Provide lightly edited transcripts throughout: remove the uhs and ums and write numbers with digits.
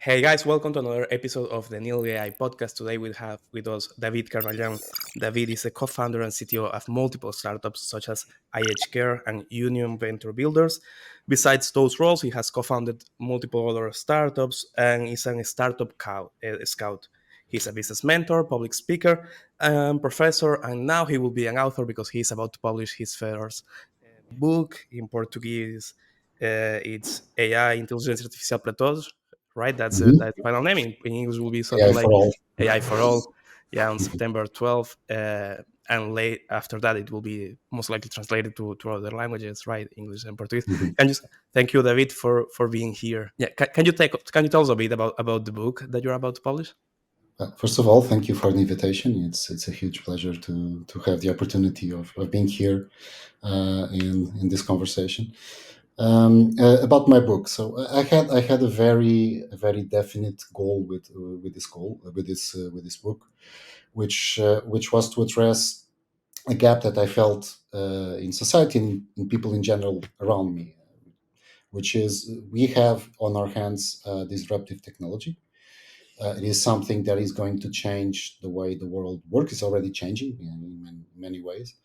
Hey guys, welcome to another episode of the NILG.AI podcast. Today we have with us David Carvalhão. David is the co-founder and CTO of multiple startups such as IHCare and Union Venture Builders. Besides those roles, he has co-founded multiple other startups and is a scout. He's a business mentor, public speaker, and professor, and now he will be an author because he's about to publish his first book in Portuguese. It's AI, Inteligência Artificial para Todos, right? Mhm. That's the final name. In English will be something AI like for all. AI for all. Yeah, on Mhm. September 12th, and late after that, it will be most likely translated to other languages, right? English and Portuguese. Mhm. Can you thank you, David, for being here? Yeah, can you tell us a bit about the book that you're about to publish? First of all, thank you for the invitation. It's a huge pleasure to have the opportunity of being here in this conversation about my book. So I had a very definite goal with this book, which was to address a gap that I felt in society and in people in general around me, which is we have on our hands disruptive technology. It is something that is going to change the way the world works. It's already changing in many ways.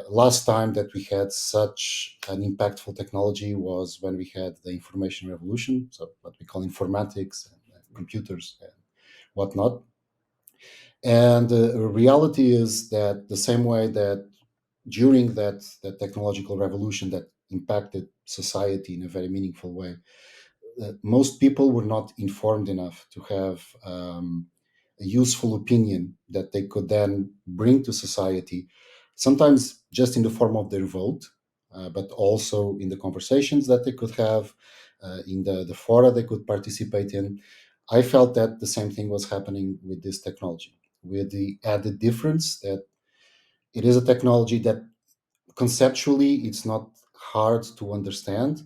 Last time that we had such an impactful technology was when we had the information revolution, so what we call informatics and computers and whatnot. And the reality is that the same way that during that technological revolution that impacted society in a very meaningful way, most people were not informed enough to have a useful opinion that they could then bring to society, sometimes just in the form of their vote, but also in the conversations that they could have, in the fora they could participate in. I felt that the same thing was happening with this technology, with the added difference that it is a technology that conceptually it's not hard to understand,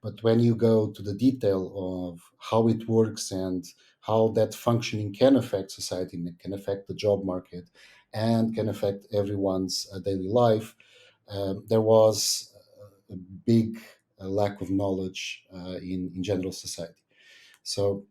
but when you go to the detail of how it works and how that functioning can affect society and it can affect the job market and can affect everyone's daily life, there was a big lack of knowledge in general society. So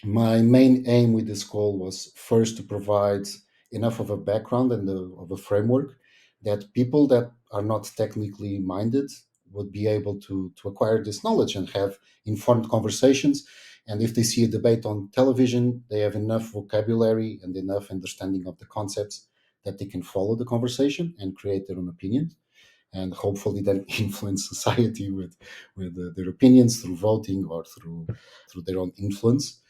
my main aim with this call was first to provide enough of a background and of a framework that people that are not technically minded would be able to acquire this knowledge and have informed conversations. And if they see a debate on television, they have enough vocabulary and enough understanding of the concepts that they can follow the conversation and create their own opinions, and hopefully then influence society with their opinions through voting or through their own influence.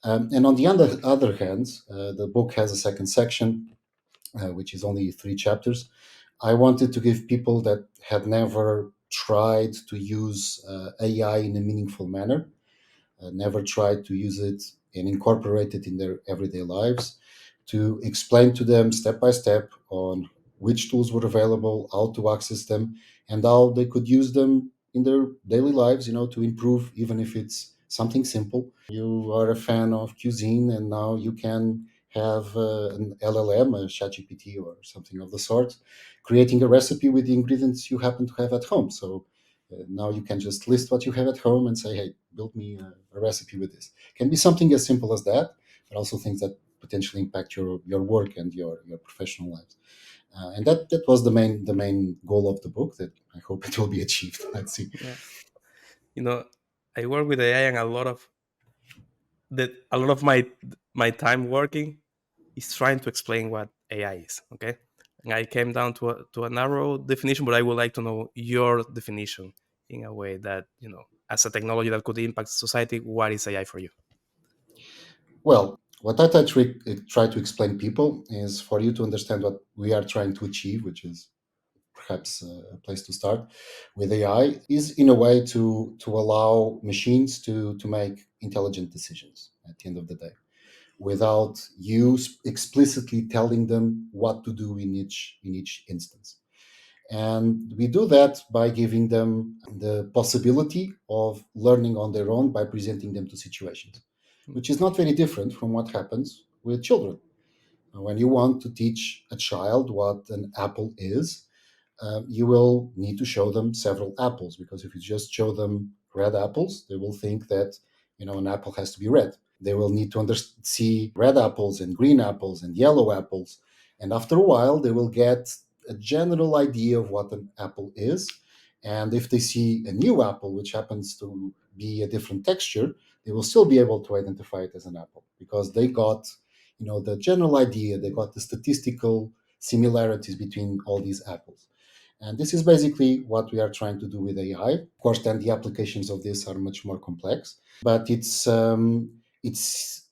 And on the other hand, the book has a second section, which is only 3 chapters. I wanted to give people that had never tried to use AI in a meaningful manner, never tried to use it and incorporate it in their everyday lives, to explain to them step by step on which tools were available, how to access them, and how they could use them in their daily lives, to improve, even if it's something simple. You are a fan of cuisine, and now you can have an LLM, a ChatGPT, or something of the sort, creating a recipe with the ingredients you happen to have at home. So now you can just list what you have at home and say, hey, build me a recipe with this. Can be something as simple as that, but also things that potentially impact your work and your professional lives. And that was the main goal of the book. That I hope it will be achieved. Let's see. Yeah, you know, I work with AI, and a lot of my time working is trying to explain what AI is. Okay, and I came down to a narrow definition, but I would like to know your definition in a way that as a technology that could impact society. What is AI for you? Well, what I try to explain people is for you to understand what we are trying to achieve, which is perhaps a place to start with AI, is in a way to allow machines to make intelligent decisions at the end of the day, without you explicitly telling them what to do in each instance. And we do that by giving them the possibility of learning on their own by presenting them to situations, which is not very different from what happens with children. When you want to teach a child what an apple is, you will need to show them several apples, because if you just show them red apples, they will think that an apple has to be red. They will need to see red apples and green apples and yellow apples. And after a while, they will get a general idea of what an apple is. And if they see a new apple, which happens to be a different texture, they will still be able to identify it as an apple because they got, the general idea, they got the statistical similarities between all these apples. And this is basically what we are trying to do with AI. Of course, then the applications of this are much more complex, but it's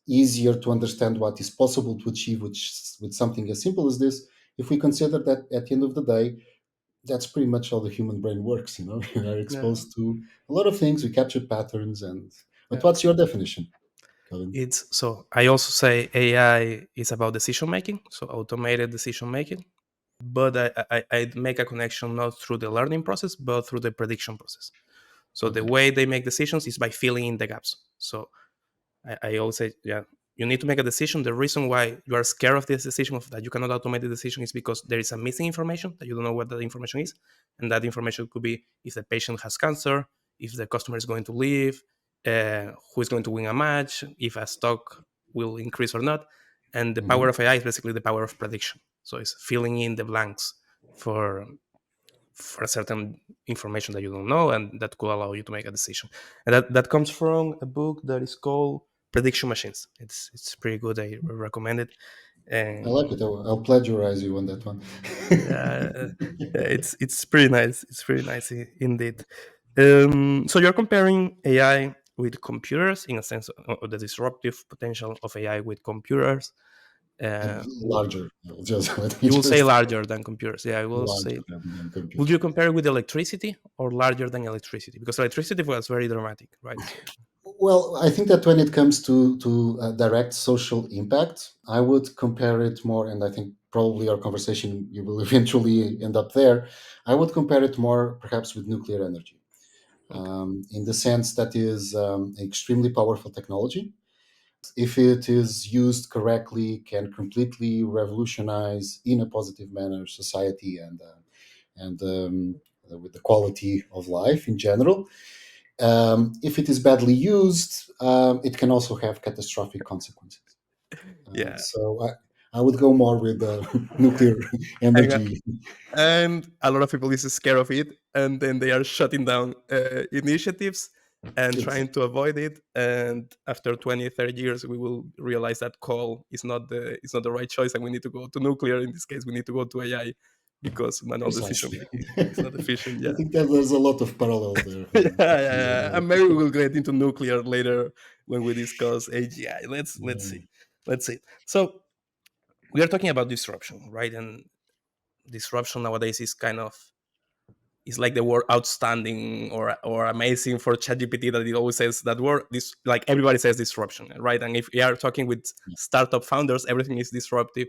easier to understand what is possible to achieve with something as simple as this if we consider that at the end of the day, that's pretty much how the human brain works. We are Yeah, exposed to a lot of things, we capture patterns. And but yeah. what's your definition, Kelvin? It's so I also say AI is about decision making, so automated decision making. But I make a connection not through the learning process, but through the prediction process. So the Okay. way they make decisions is by filling in the gaps. So I always say, yeah, you need to make a decision. The reason why you are scared of this decision, of that you cannot automate the decision, is because there is a missing information that you don't know what that information is, and that information could be if the patient has cancer, if the customer is going to leave, who is going to win a match, if a stock will increase or not. And the power Mhm. of AI is basically the power of prediction. So it's filling in the blanks for for a certain information that you don't know, and that could allow you to make a decision. And that comes from a book that is called Prediction Machines. It's pretty good. I recommend it. I like it. And I'll plagiarize you on that one. uh, it's pretty nice. It's pretty nice indeed. So you're comparing AI with computers in a sense of the disruptive potential of AI with computers. And W- larger. Just let me you will say just larger than computers. Yeah, I will larger say. than Would you computers. compare it with electricity or larger than electricity? Because electricity was very dramatic, right? So Well, I think that when it comes to direct social impact, I would compare it more, and I think probably our conversation you will eventually end up there. I would compare it more, perhaps, with nuclear energy, okay. in the sense that is extremely powerful technology. If it is used correctly, can completely revolutionize in a positive manner society and with the quality of life in general. If it is badly used, it can also have catastrophic consequences. Yeah. So I would go more with nuclear And, energy. and a lot of people is scared of it, and then they are shutting down initiatives and It's trying to avoid it. And after 20, 30 years, we will realize that coal is not the right choice, and we need to go to nuclear. In this case, we need to go to AI because manual decision precisely. making is not efficient. I Yeah. think that there's a lot of parallels there. Yeah, yeah, yeah. And maybe we will get into nuclear later when we discuss AGI. Let's see. Yeah. Let's see. So we are talking about disruption, right? And disruption nowadays is kind of is like the word outstanding or amazing for ChatGPT, that it always says that word. This, like, everybody says disruption, right? And if we are talking with startup founders, everything is disruptive.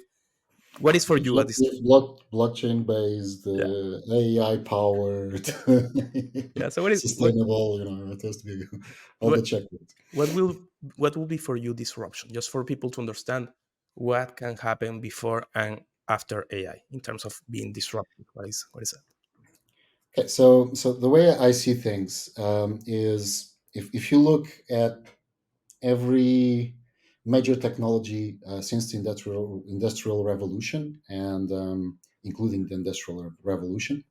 What is for you a Disruptive, blockchain based, yeah, AI powered, yeah. So what is sustainable. It has to be all the what checkwords. what will what will be for you disruption, just for people to understand what can happen before and after AI in terms of being disruptive? What is that? Okay, so the way I see things is if you look at every major technology since the industrial revolution and including the industrial revolution,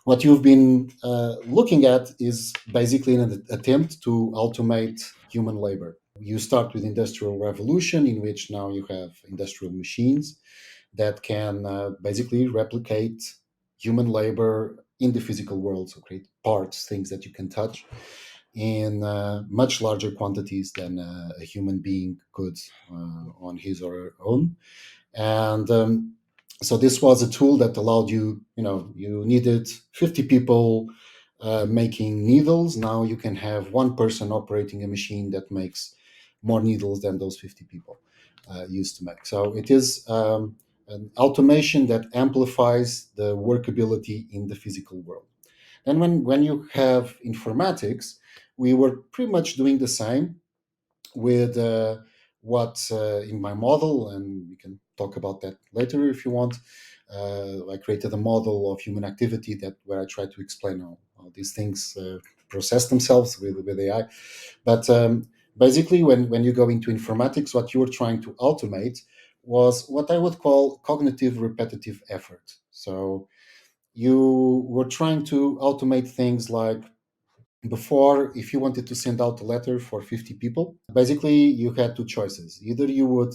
what you've been looking at is basically an attempt to automate human labor. You start with industrial revolution, in which now you have industrial machines that can basically replicate human labor in the physical world, so create parts, things that you can touch in much larger quantities than a human being could on his or her own. And so this was a tool that allowed you needed 50 people making needles. Now you can have one person operating a machine that makes more needles than those 50 people used to make. So it is an automation that amplifies the workability in the physical world. And when you have informatics, we were pretty much doing the same with what in my model, and we can talk about that later if you want. I created a model of human activity that where I try to explain how these things process themselves with AI. But basically, when you go into informatics, what you were trying to automate was what I would call cognitive repetitive effort. So you were trying to automate things like, before, if you wanted to send out a letter for 50 people, basically you had two choices. Either you would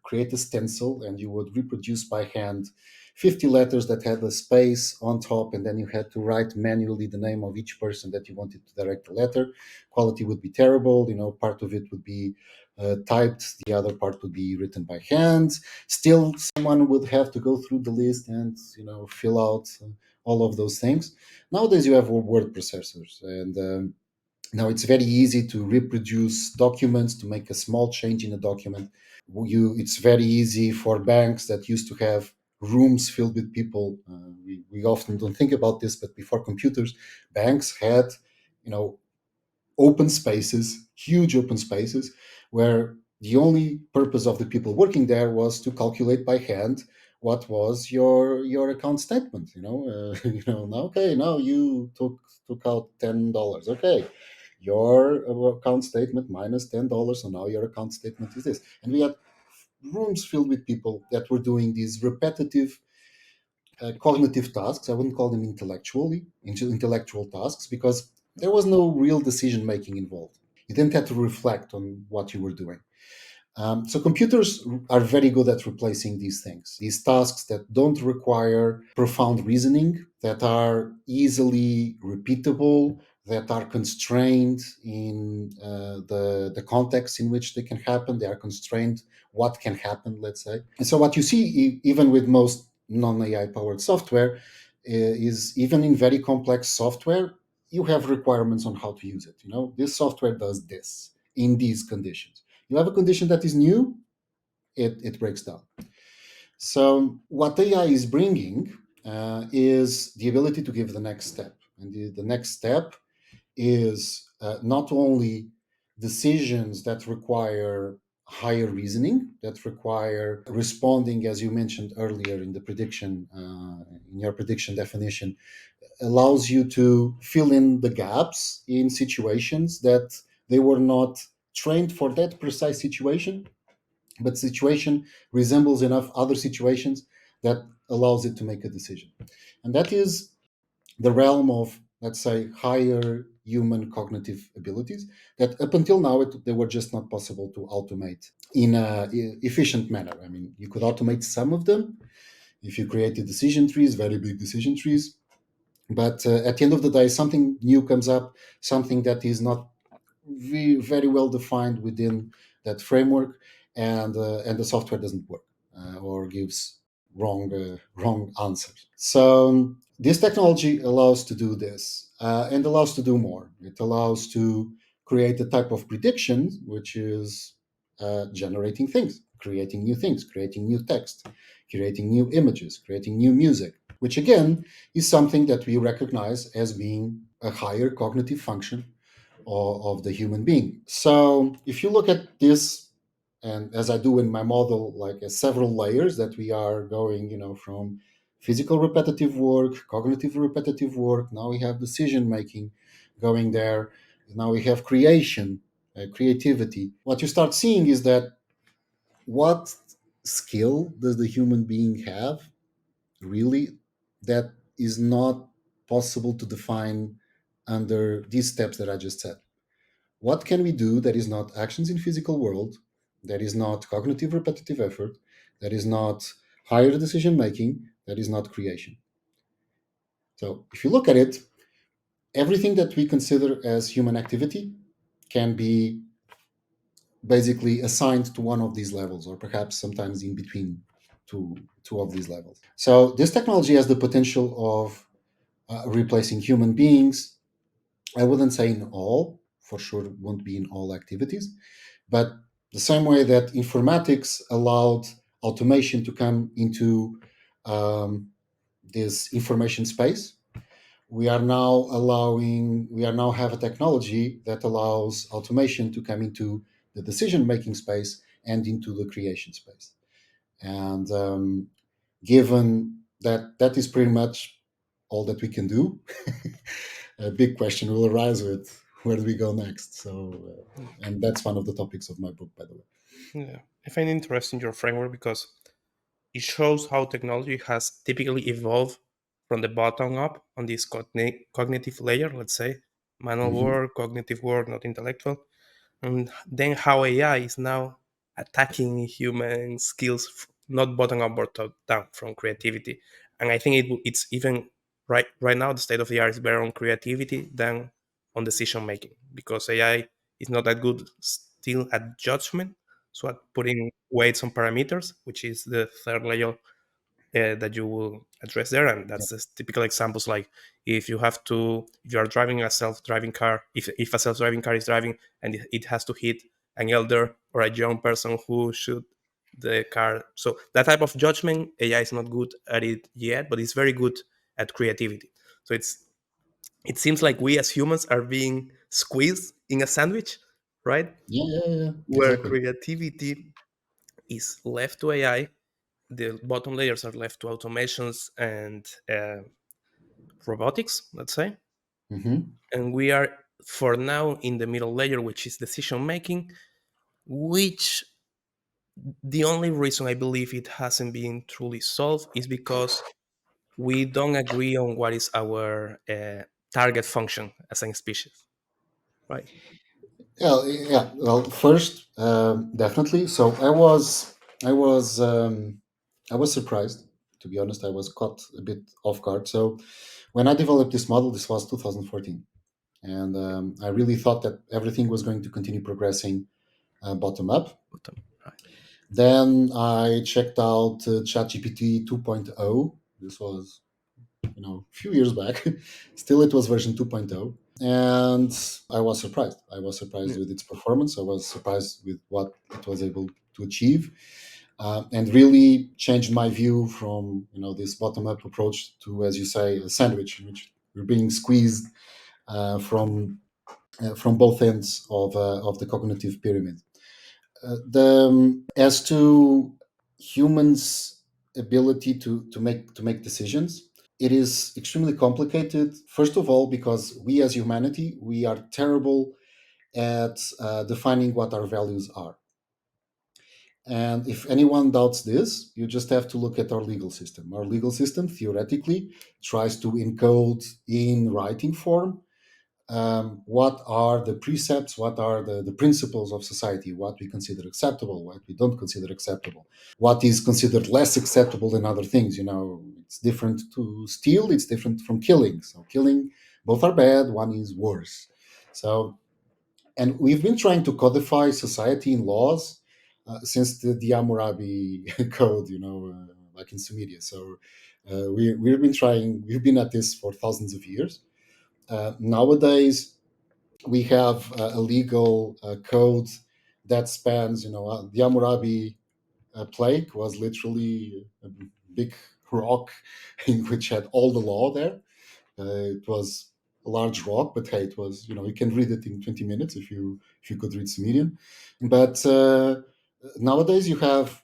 create a stencil and you would reproduce by hand 50 letters that had a space on top, and then you had to write manually the name of each person that you wanted to direct the letter. Quality would be terrible. Part of it would be typed, the other part would be written by hand. Still, someone would have to go through the list and fill out all of those things. Nowadays, you have word processors, and now it's very easy to reproduce documents, to make a small change in a document. It's very easy for banks that used to have rooms filled with people. We often don't think about this, but before computers, banks had, you know, open spaces, huge open spaces, where the only purpose of the people working there was to calculate by hand what was your account statement. Now, okay, now you took out $10. Okay, your account statement minus $10. So now your account statement is this. And we had rooms filled with people that were doing these repetitive cognitive tasks. I wouldn't call them intellectual tasks, because there was no real decision making involved. You didn't have to reflect on what you were doing. So computers are very good at replacing these things, these tasks that don't require profound reasoning, that are easily repeatable, that are constrained in the context in which they can happen. They are constrained what can happen, let's say. And so what you see, even with most non-AI powered software, is even in very complex software, you have requirements on how to use it. This software does this in these conditions. You have a condition that is new, it breaks down. So what AI is bringing is the ability to give the next step. And the next step is not only decisions that require higher reasoning, that require responding, as you mentioned earlier in the prediction, in your prediction definition, allows you to fill in the gaps in situations that they were not trained for that precise situation, but situation resembles enough other situations that allows it to make a decision. And that is the realm of, let's say, higher human cognitive abilities that up until now they were just not possible to automate in a efficient manner. I mean, you could automate some of them if you created decision trees, very big decision trees, but at the end of the day, something new comes up, something that is not very well defined within that framework, and the software doesn't work or gives wrong answers. So this technology allows to do this and allows to do more. It allows to create a type of prediction, which is generating things, creating new text, creating new images, creating new music, which again is something that we recognize as being a higher cognitive function of the human being. So if you look at this, and as I do in my model, like several layers that we are going, from physical repetitive work, cognitive repetitive work, now we have decision making going there, now we have creation, creativity. What you start seeing is that what skill does the human being have really that is not possible to define under these steps that I just said? What can we do that is not actions in physical world, that is not cognitive repetitive effort, that is not higher decision making, that is not creation? So if you look at it, everything that we consider as human activity can be basically assigned to one of these levels, or perhaps sometimes in between two of these levels. So this technology has the potential of replacing human beings. I wouldn't say in all, for sure, won't be in all activities, but the same way that informatics allowed automation to come into um, this information space, we are now have a technology that allows automation to come into the decision making space and into the creation space. And given that that is pretty much all that we can do, a big question will arise with where do we go next. So, and that's one of the topics of my book, by the way. Yeah, I find interesting your framework because it shows how technology has typically evolved from the bottom up on this cognitive layer, let's say, manual Hmm. work, cognitive work, not intellectual, and then how AI is now attacking human skills, not bottom up but top down from creativity. And I think it's even right now the state of the art is better on creativity than on decision making because AI is not that good still at judgment, so at putting weights on parameters, which is the third layer that you will address there, and Yeah. that's just typical examples like if you are driving a self-driving car, if a self-driving car is driving and it has to hit an elder or a young person who should the car, so that type of judgment AI is not good at it yet, but it's very good at creativity. So it seems like we as humans are being squeezed in a sandwich, right, Yeah, yeah, yeah, where exactly. creativity is left to AI, the bottom layers are left to automations and robotics, let's say. Hmm. And we are, for now, in the middle layer, which is decision making, which the only reason I believe it hasn't been truly solved is because we don't agree on what is our target function as a species, right? Yeah, yeah. Well, first, definitely. So I was surprised. To be honest, I was caught a bit off guard. So when I developed this model, this was 2014, and I really thought that everything was going to continue progressing bottom up. Right. Then I checked out ChatGPT 2.0. This was, a few years back. Still, it was version 2.0, and I was surprised. I was surprised Yeah. with its performance. I was surprised with what it was able to achieve, and really changed my view from this bottom-up approach to, as you say, a sandwich in which we're being squeezed from both ends of the cognitive pyramid. As to humans' ability to make decisions, it is extremely complicated. First of all, because we as humanity, we are terrible at defining what our values are. And if anyone doubts this, you just have to look at our legal system. Our legal system theoretically tries to encode in writing form what are the precepts, what are the principles of society, what we consider acceptable, what we don't consider acceptable, what is considered less acceptable than other things. It's different to steal, it's different from killing. So, killing, both are bad, one is worse. So, and we've been trying to codify society in laws since the Hammurabi Code, like in Sumeria. So, we've been at this for thousands of years. Nowadays, we have a legal code that spans, the Hammurabi plague was literally a big rock in which had all the law there. It was a large rock, but hey, it was, you can read it in 20 minutes if you could read Sumerian. But nowadays you have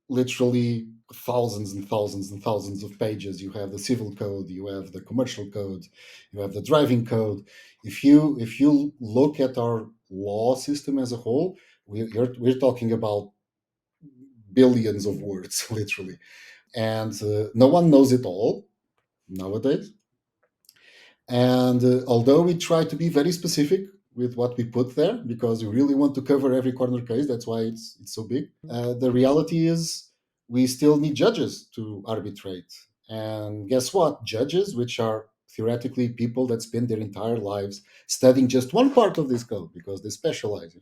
literally thousands and thousands and thousands of pages. You have the civil code, you have the commercial code, you have the driving code. If you look at our law system as a whole, we're talking about billions of words, literally, and no one knows it all nowadays. And although we try to be very specific with what we put there, because we really want to cover every corner case, that's why it's so big. The reality is we still need judges to arbitrate. And guess what? Judges, which are theoretically people that spend their entire lives studying just one part of this code because they specialize,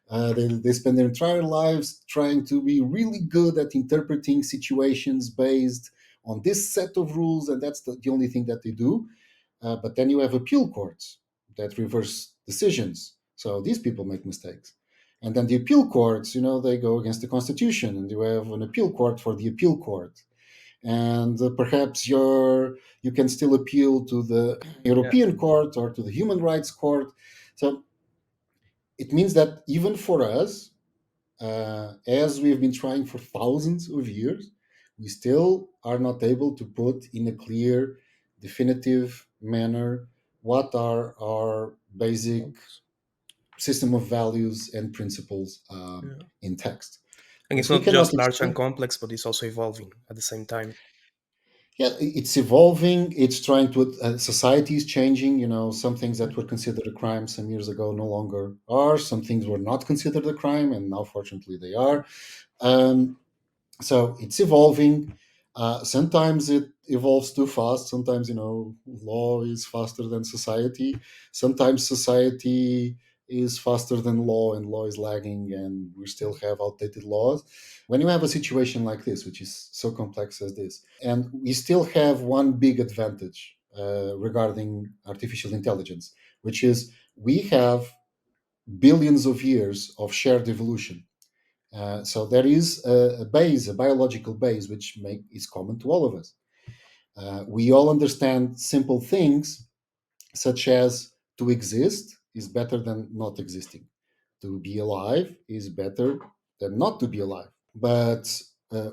they spend their entire lives trying to be really good at interpreting situations based on this set of rules, and that's the only thing that they do. But then you have appeal courts that reverse decisions. So these people make mistakes. And then the appeal courts, they go against the Constitution, and you have an appeal court for the appeal court. And perhaps you can still appeal to the Yeah. European court or to the Human Rights Court. So it means that even for us, as we've been trying for thousands of years, we still are not able to put in a clear, definitive manner what are our basic Values. system of values and principles Yeah. in text. And it's If we not cannot just large and explain, complex, but it's also evolving at the same time. yeah, it's evolving. It's trying to. Society is changing. Some things that were considered a crime some years ago no longer are. Some things were not considered a crime, and now, fortunately, they are. Um, so it's evolving. Sometimes it evolves too fast. Sometimes law is faster than society. Sometimes society is faster than law, and law is lagging, and we still have outdated laws. When you have a situation like this, which is so complex as this, and we still have one big advantage regarding artificial intelligence, which is we have billions of years of shared evolution. So there is a base, a biological base, which is common to all of us. We all understand simple things, such as to exist is better than not existing. To be alive is better than not to be alive. But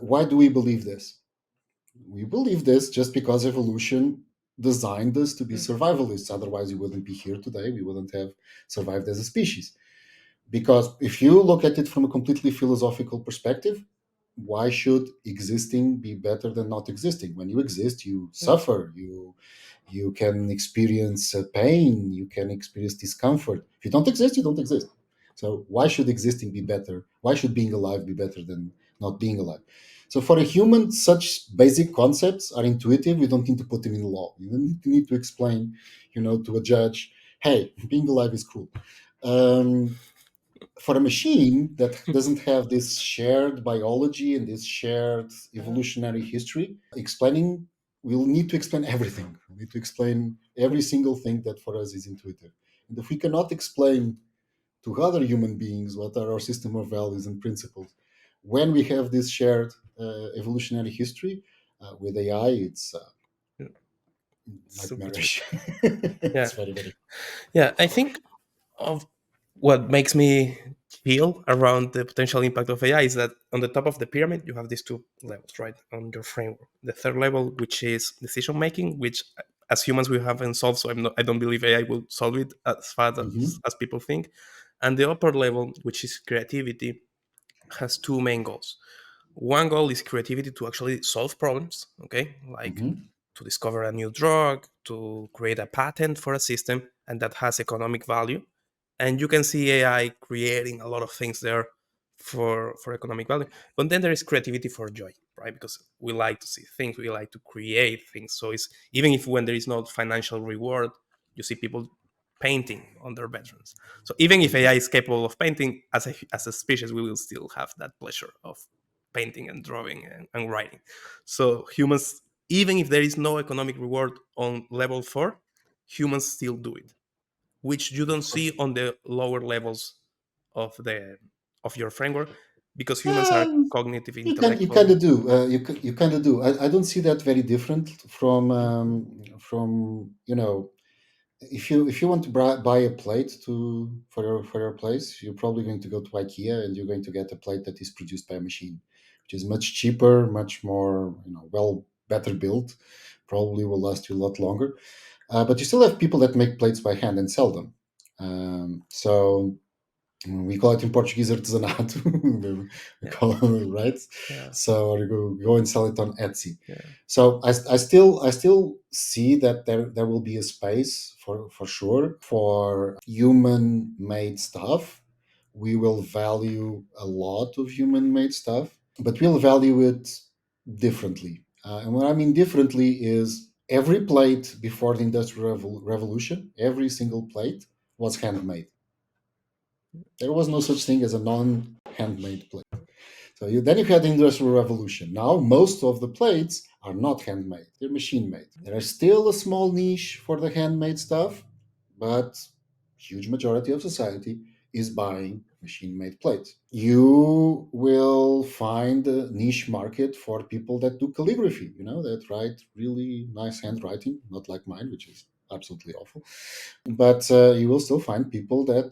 why do we believe this? We believe this just because evolution designed us to be survivalists. Otherwise, we wouldn't be here today. We wouldn't have survived as a species. Because if you look at it from a completely philosophical perspective, why should existing be better than not existing? When you exist, you Yeah. suffer, you can experience pain, you can experience discomfort. If you don't exist, you don't exist. So why should existing be better? Why should being alive be better than not being alive? So for a human, such basic concepts are intuitive. We don't need to put them in law. You don't need to explain, to a judge, hey, being alive is cool. Um, for a machine that doesn't have this shared biology and this shared evolutionary history, explaining, we'll need to explain everything. We need to explain every single thing that for us is intuitive. And if we cannot explain to other human beings what are our system of values and principles, when we have this shared evolutionary history with AI, it's Yeah. Super nightmarish. tricky. It's Yeah. very, very. Yeah. I think of what makes me feel around the potential impact of AI is that on the top of the pyramid, you have these two levels, right? On your framework. The third level, which is decision making, which as humans we haven't solved, so I don't believe AI will solve it as fast Mhm, as people think. And the upper level, which is creativity, has two main goals. One goal is creativity to actually solve problems, okay? Like mhm. to discover a new drug, to create a patent for a system, and that has economic value. And you can see AI creating a lot of things there for economic value. But then there is creativity for joy, right? Because we like to see things, we like to create things. So it's even if when there is no financial reward, you see people painting on their bedrooms. So even if AI is capable of painting, as a species, we will still have that pleasure of painting and drawing and writing. So humans, even if there is no economic reward on level 4, humans still do it, which you don't Of course. see on the lower levels of the of your framework, because humans are cognitive, You kind intellectual. of do. You kind of do. I don't see that very different from if you want to buy a plate for your place, you're probably going to go to IKEA and you're going to get a plate that is produced by a machine, which is much cheaper, much more better built, probably will last you a lot longer. But you still have people that make plates by hand and sell them. So we call it in Portuguese artesanato. We Yeah, call it, right? yeah, So or you go and sell it on Etsy. yeah, So I still see that there will be a space for sure for human made stuff. We will value a lot of human made stuff, but we'll value it differently. And what I mean differently is every plate before the Industrial Revolution, every single plate was handmade. There was no such thing as a non-handmade plate. So then you had the Industrial Revolution. Now most of the plates are not handmade; they're machine-made. There is still a small niche for the handmade stuff, but huge majority of society is buying machine-made plates. You will find a niche market for people that do calligraphy. That write really nice handwriting, not like mine, which is absolutely awful. But you will still find people that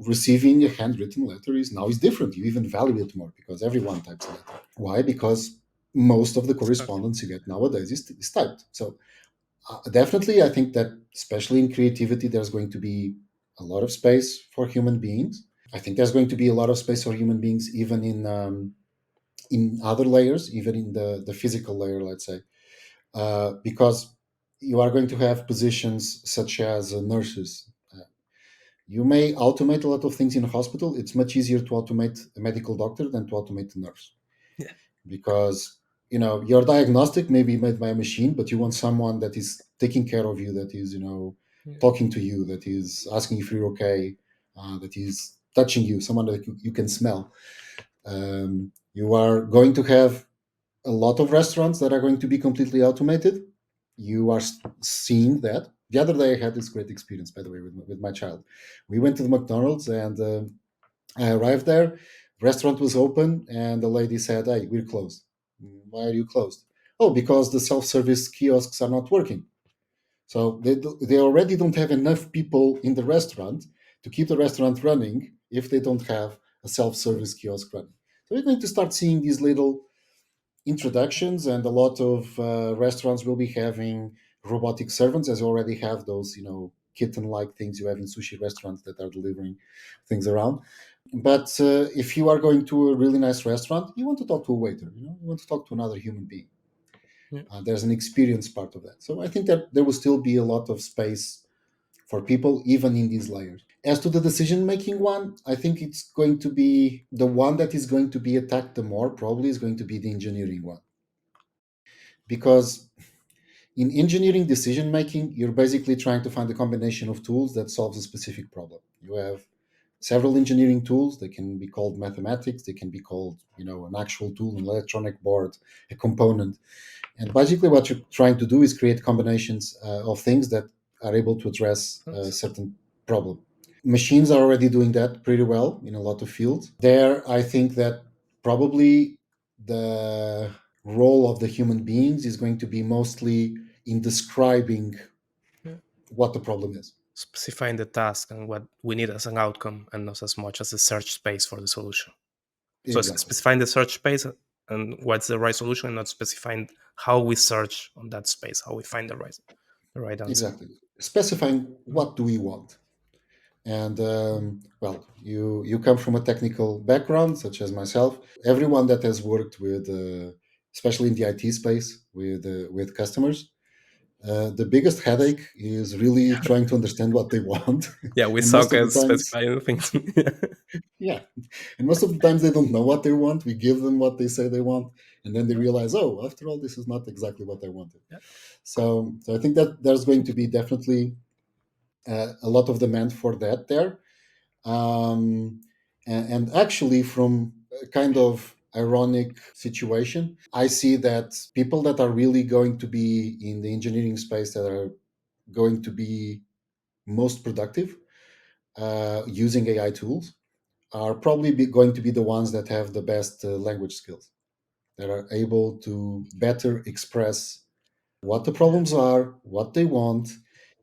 receiving a handwritten letter is different. You even value it more because everyone types a letter. Why? Because most of the exactly. correspondence you get nowadays is typed. So Definitely, I think that especially in creativity, there's going to be a lot of space for human beings. I think there's going to be a lot of space for human beings even in other layers, even in the physical layer, let's say, because you are going to have positions such as nurses. You may automate a lot of things in a hospital. It's much easier to automate a medical doctor than to automate a nurse, Yeah. because your diagnostic may be made by a machine, but you want someone that is taking care of you, that is Yeah. talking to you, that is asking if you're okay, that is touching you, someone that you can smell. You are going to have a lot of restaurants that are going to be completely automated. You are seeing that. The other day I had this great experience, by the way, with my child. We went to the McDonald's, and I arrived there. Restaurant was open, and the lady said, "Hey, we're closed." "Why are you closed?" "Oh, because the self-service kiosks are not working." So they already don't have enough people in the restaurant to keep the restaurant running if they don't have a self-service kiosk running. So we're going to start seeing these little introductions, and a lot of restaurants will be having robotic servants, as you already have those, kitten-like things you have in sushi restaurants that are delivering things around. But if you are going to a really nice restaurant, you want to talk to a waiter. You want to talk to another human being. Yeah. There's an experience part of that. So I think that there will still be a lot of space for people, even in these layers. As to the decision making one, I think it's going to be the one that is going to be attacked the more, probably is going to be the engineering one. Because in engineering decision making, you're basically trying to find a combination of tools that solves a specific problem. You have several engineering tools. They can be called mathematics. They can be called, an actual tool, an electronic board, a component. And basically, what you're trying to do is create combinations of things that are able to address a That's- certain problem. Machines are already doing that pretty well in a lot of fields. There, I think that probably the role of the human beings is going to be mostly in describing yeah. what the problem is. Specifying the task and what we need as an outcome, and not as much as the search space for the solution. So Exactly. specifying the search space and what's the right solution, and not specifying how we search on that space, how we find the right answer. Exactly. Specifying Mhm. what do we want. And well, you come from a technical background, such as myself. Everyone that has worked with, especially in the IT space, with customers, the biggest headache is really trying to understand what they want. Yeah, we And most suck of the at times, specifying things. yeah, and most of the times they don't know what they want. We give them what they say they want, and then they realize, oh, after all, this is not exactly what I wanted. Yeah. So I think that there's going to be definitely a lot of demand for that there. And actually, from a kind of ironic situation, I see that people that are really going to be in the engineering space, that are going to be most productive using AI tools, are probably going to be the ones that have the best language skills, that are able to better express what the Yeah. problems are, what they want,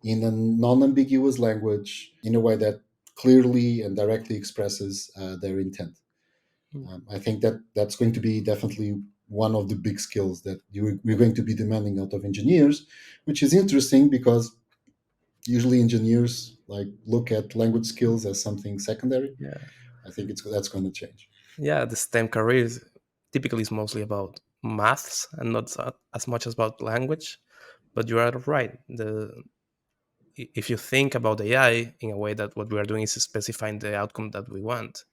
in a non ambiguous language, in a way that clearly and directly expresses their intent. Mm. I think that that's going to be definitely one of the big skills that we're going to be demanding out of engineers, which is interesting because usually engineers like look at language skills as something secondary. Yeah. I think that's going to change. Yeah, the STEM careers typically is mostly about maths and not as much as about language. But you are right. If you think about AI in a way that what we are doing is specifying the outcome that we want,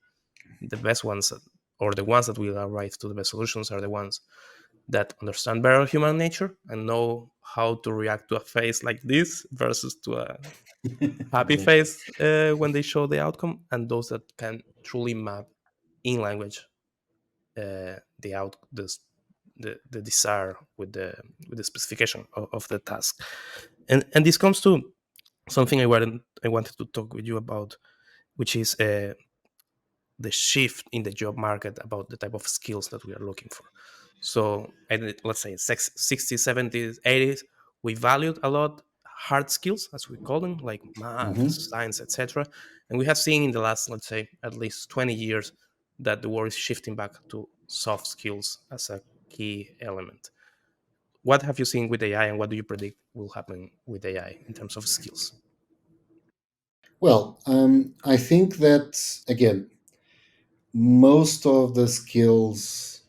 the best ones, or the ones that will arrive to the best solutions, are the ones that understand better human nature and know how to react to a face like this versus to a happy Exactly. face when they show the outcome, and those that can truly map in language the out the desire with the specification of the task. And this comes to something I wanted to talk with you about, which is the shift in the job market about the type of skills that we are looking for. So let's say 60s, 70s, 80s, we valued a lot hard skills, as we call them, like math, Hmm. science, etc. And we have seen in the last, let's say, at least 20 years that the world is shifting back to soft skills as a key element. What have you seen with AI, and what do you predict will happen with AI in terms of skills? Well, I think that again, most of the skills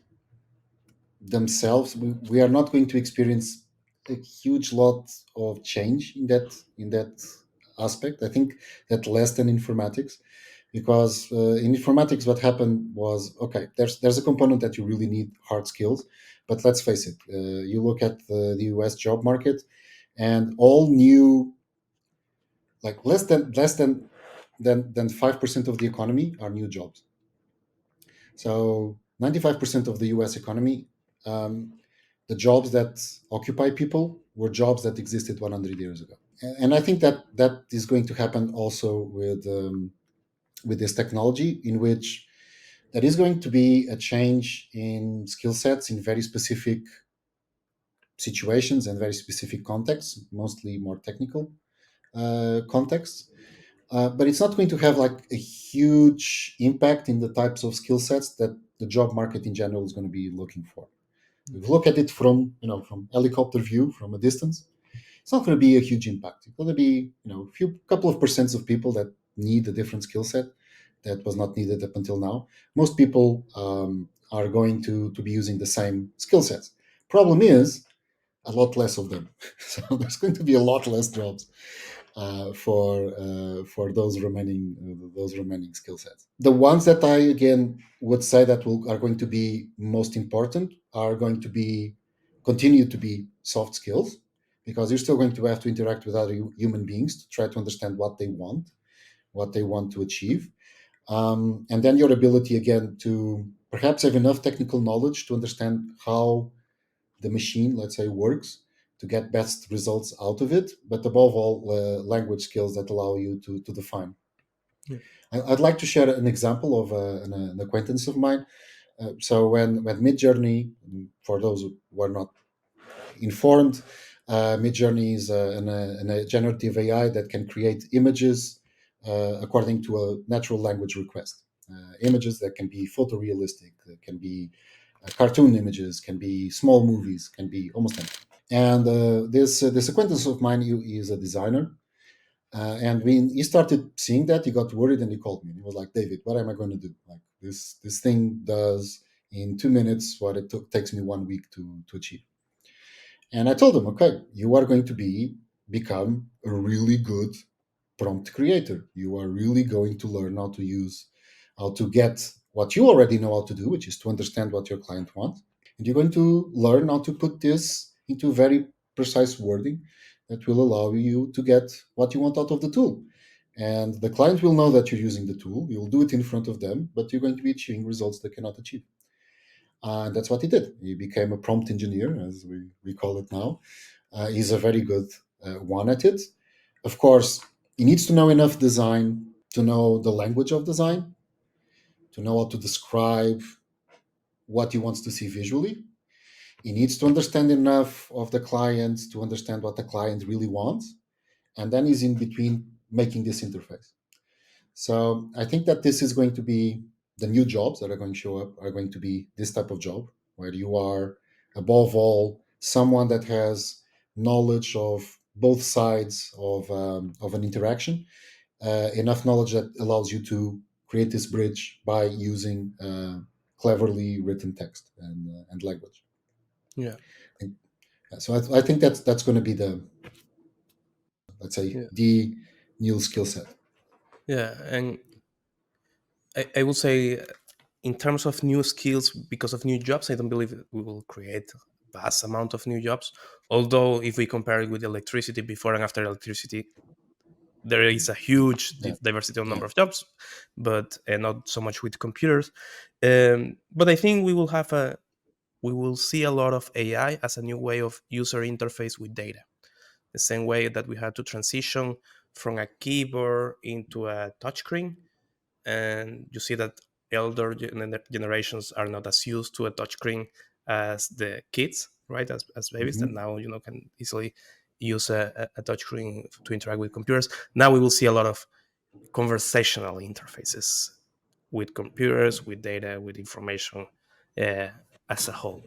themselves, we are not going to experience a huge lot of change in that aspect. I think that less than informatics, because in informatics, what happened was, okay, there's a component that you really need hard skills, but let's face it, you look at the US job market, and all new, like less than 5% of the economy are new jobs. So 95% of the US economy, um, the jobs that occupy people were jobs that existed 100 years ago. And I think that that is going to happen also with this technology, in which there is going to be a change in skill sets in very specific situations and very specific contexts, mostly more technical contexts. But it's not going to have like a huge impact in the types of skill sets that the job market in general is going to be looking for. If you look at it from from helicopter view from a distance, it's not going to be a huge impact. It's going to be a few couple of percents of people that need a different skill set that was not needed up until now. Most people are going to be using the same skill sets. Problem is a lot less of them, so there's going to be a lot less jobs for those remaining skill sets. The ones that I again would say that are going to be most important are going to be continue to be soft skills, because you're still going to have to interact with other human beings to try to understand what they want to achieve, and then your ability again to perhaps have enough technical knowledge to understand how the machine, let's say, works to get best results out of it, but above all, language skills that allow you to define. Yeah. I'd like to share an example of an acquaintance of mine. So when Midjourney, for those who are not informed, Midjourney is a generative AI that can create images according to a natural language request. Images that can be photorealistic, that can be cartoon images, can be small movies, can be almost anything. And this acquaintance of mine, he is a designer. And when he started seeing that, he got worried and he called me. He was like, "David, what am I going to do? Like this thing does in 2 minutes what takes me 1 week to achieve." And I told him, "Okay, you are going to become a really good prompt creator. You are really going to learn how to get what you already know how to do, which is to understand what your client wants, and you're going to learn how to put this into very precise wording that will allow you to get what you want out of the tool. And the client will know that you're using the tool. You'll do it in front of them, but you're going to be achieving results they cannot achieve." And that's what he did. He became a prompt engineer, as we call it now. He's a very good one at it. Of course, he needs to know enough design to know the language of design, to know how to describe what he wants to see visually. He needs to understand enough of the client to understand what the client really wants. And then he's in between making this interface. So I think that this is going to be the new jobs that are going to show up are going to be this type of job where you are, above all, someone that has knowledge of both sides of an interaction, enough knowledge that allows you to create this bridge by using cleverly written text and language. Yeah. And so I think that's going to be the, let's say, Yeah. the new skill set. Yeah. And I will say, in terms of new skills, because of new jobs, I don't believe we will create a vast amount of new jobs. Although, if we compare it with electricity, before and after electricity, there is a huge Yeah, diversity of yeah, number of jobs, but not so much with computers. But I think we will see a lot of AI as a new way of user interface with data. The same way that we had to transition from a keyboard into a touchscreen, and you see that elder generations are not as used to a touchscreen as the kids, right? As babies that hmm now can easily use a touchscreen to interact with computers. Now we will see a lot of conversational interfaces with computers, with data, with information uh, as a whole.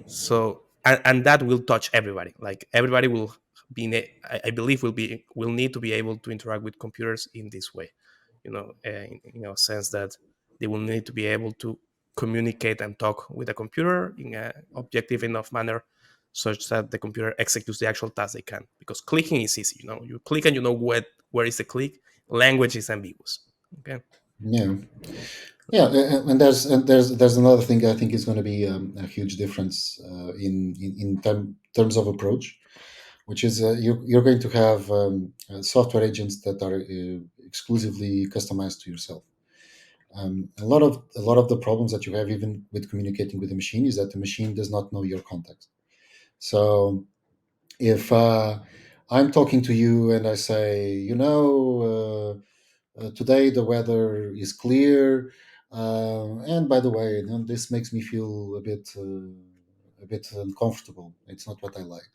So. and that will touch everybody. Like everybody will be, I believe, will need to be able to interact with computers in this way. In a sense that they will need to be able to communicate and talk with a computer in an objective enough manner, such that the computer executes the actual task they can. Because clicking is easy. You click and you know where is the click. Language is ambiguous. Okay. Yeah, yeah, and there's another thing I think is going to be a huge difference in terms of approach, which is you're going to have software agents that are exclusively customized to yourself. A lot of the problems that you have even with communicating with the machine is that the machine does not know your context. So if I'm talking to you and I say, today the weather is clear, and by the way, this makes me feel a bit uncomfortable. It's not what I like.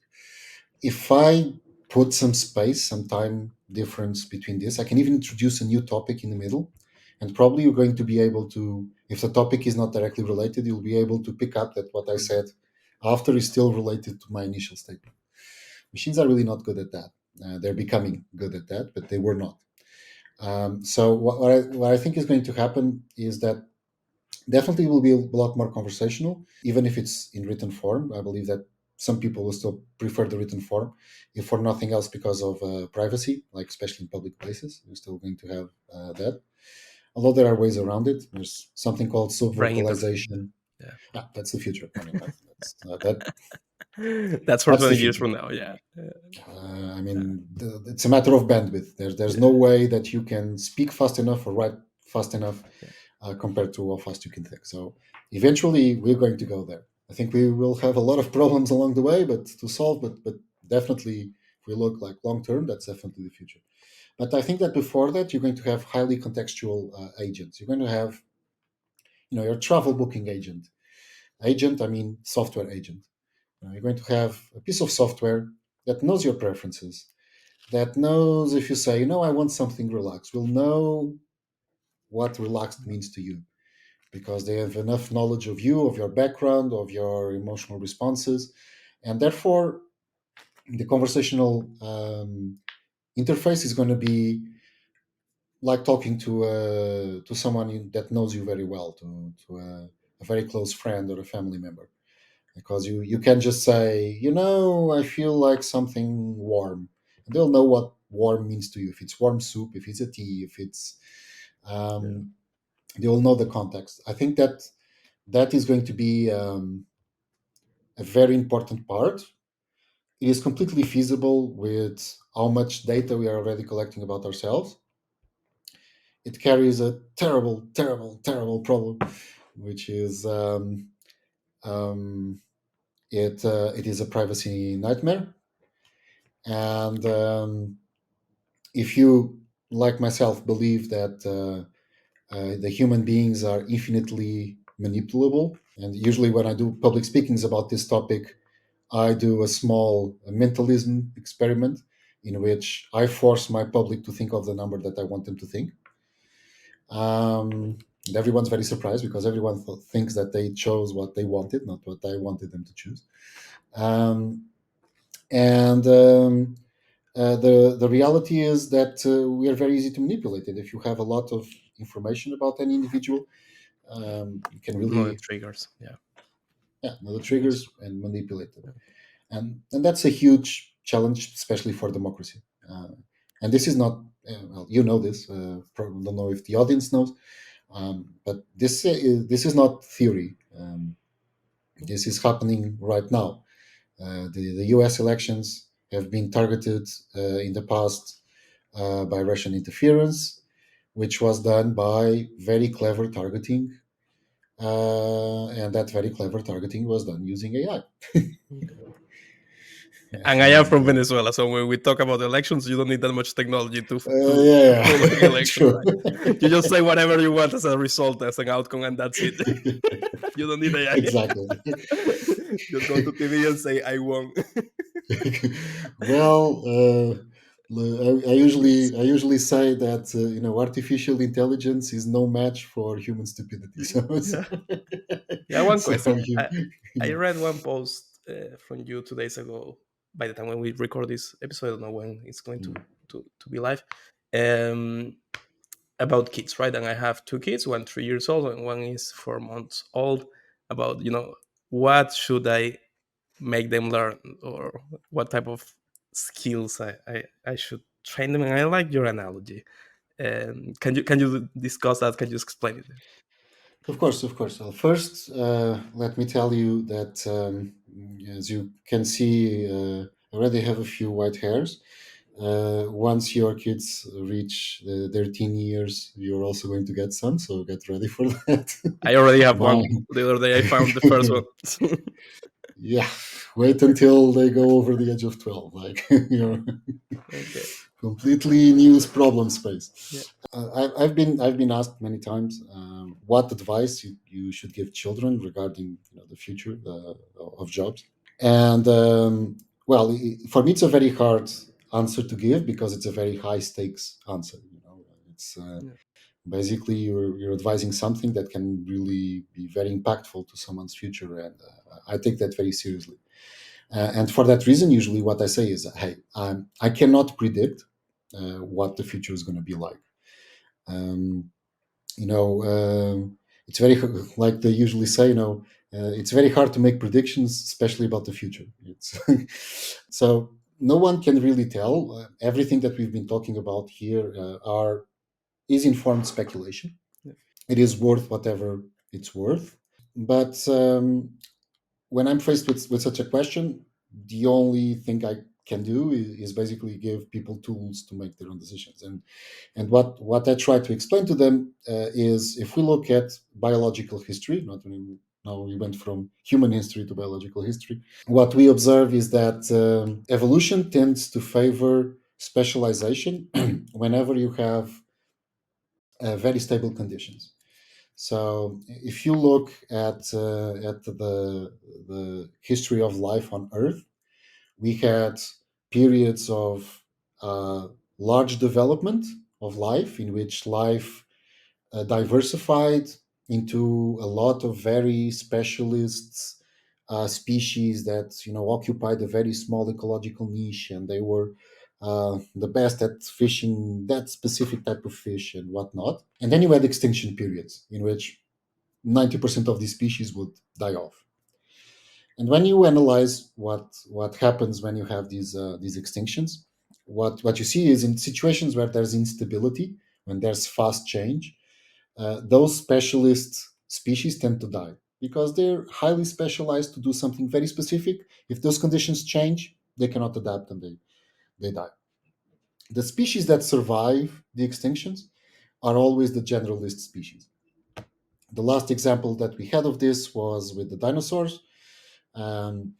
If I put some space, some time difference between this, I can even introduce a new topic in the middle. And probably you're going to be able to, if the topic is not directly related, you'll be able to pick up that what I said after is still related to my initial statement. Machines are really not good at that. They're becoming good at that, but they were not. So what I think is going to happen is that definitely will be a lot more conversational, even if it's in written form. I believe that some people will still prefer the written form, if for nothing else because of privacy, like especially in public places. You're still going to have that. Although there are ways around it. There's something called Brain interface. sub-vocalization. Yeah. That's the future. I mean, that That's for that's the 20 years future. from now. Yeah. I mean, it's a matter of bandwidth. There's no Yeah. way that you can speak fast enough or write fast enough Yeah. compared to how fast you can think. So eventually, we're going to go there. I think we will have a lot of problems along the way, but to solve. But definitely, if we look like long term, that's definitely the future. But I think that before that, you're going to have highly contextual agents. You're going to have, your travel booking agent. Agent, I mean software agent. You're going to have a piece of software that knows your preferences, that knows if you say, I want something relaxed, will know what relaxed means to you because they have enough knowledge of you, of your background, of your emotional responses. And therefore, the conversational interface is going to be like talking to someone that knows you very well, to a very close friend or a family member. Because you can just say, I feel like something warm. And they'll know what warm means to you. If it's warm soup, if it's a tea, if it's, Yeah. um, they'll know the context. I think that is going to be a very important part. It is completely feasible with how much data we are already collecting about ourselves. It carries a terrible, terrible, terrible problem, which is um, it is a privacy nightmare. And if you, like myself, believe that the human beings are infinitely manipulable, and usually when I do public speakings about this topic, I do a small mentalism experiment in which I force my public to think of the number that I want them to think. And everyone's very surprised because everyone thinks that they chose what they wanted, not what I wanted them to choose. Um, and the reality is that we are very easy to manipulate. And if you have a lot of information about any individual, you can No, the really, triggers. Yeah. know the Yes. triggers and manipulate them. And that's a huge challenge, especially for democracy. And this is not, well, you know this. Probably don't know if the audience knows, but this is not theory. This is happening right now. The U.S. elections have been targeted in the past by Russian interference, which was done by very clever targeting, and that very clever targeting was done using AI. And I am And from Venezuela, so when we talk about elections, you don't need that much technology to yeah, pull an election, true. right? You just say whatever you want as a result, as an outcome, and that's it. You don't need AI. Exactly. Just go to TV and say, "I won." Well, I usually say that artificial intelligence is no match for human stupidity. So, Yeah. Yeah. One so question. you, I read one post from you 2 days ago. By the time when we record this episode, I don't know when it's going Mm. to be live. Um, about kids, right? And I have two kids, one 3 years old and one is 4 months old. About what should I make them learn, or what type of skills I should train them. And I like your analogy. Can you discuss that? Can you explain it? Of course, of course. Well, first, let me tell you that, as you can see, I already have a few white hairs. Once your kids reach their teen years, you're also going to get some, so get ready for that. I already have one. Mine. The other day I found the first one. Yeah, wait until they go over the age of 12. Like, you're Okay. completely new problem space. Yeah. I've been asked many times what advice you should give children regarding the future of jobs. And well, for me, it's a very hard answer to give because it's a very high stakes answer. It's Yeah. basically you're advising something that can really be very impactful to someone's future, and I take that very seriously. And for that reason, usually what I say is, hey, I cannot predict what the future is going to be like. Um, you know, it's very like they usually say, it's very hard to make predictions, especially about the future. It's so no one can really tell. Everything that we've been talking about here are is informed speculation. Yeah. It is worth whatever it's worth. But when I'm faced with such a question, the only thing I can do is basically give people tools to make their own decisions. And what I try to explain to them is, if we look at biological history, not when now we went from human history to biological history, what we observe is that evolution tends to favor specialization whenever you have very stable conditions. So if you look at the history of life on Earth, we had periods of large development of life in which life diversified into a lot of very specialist species that occupied a very small ecological niche, and they were the best at fishing that specific type of fish and whatnot. And then you had extinction periods in which 90% of these species would die off. And when you analyze what happens when you have these extinctions, what you see is, in situations where there's instability, when there's fast change, those specialist species tend to die because they're highly specialized to do something very specific. If those conditions change, they cannot adapt and they die. The species that survive the extinctions are always the generalist species. The last example that we had of this was with the dinosaurs. Um,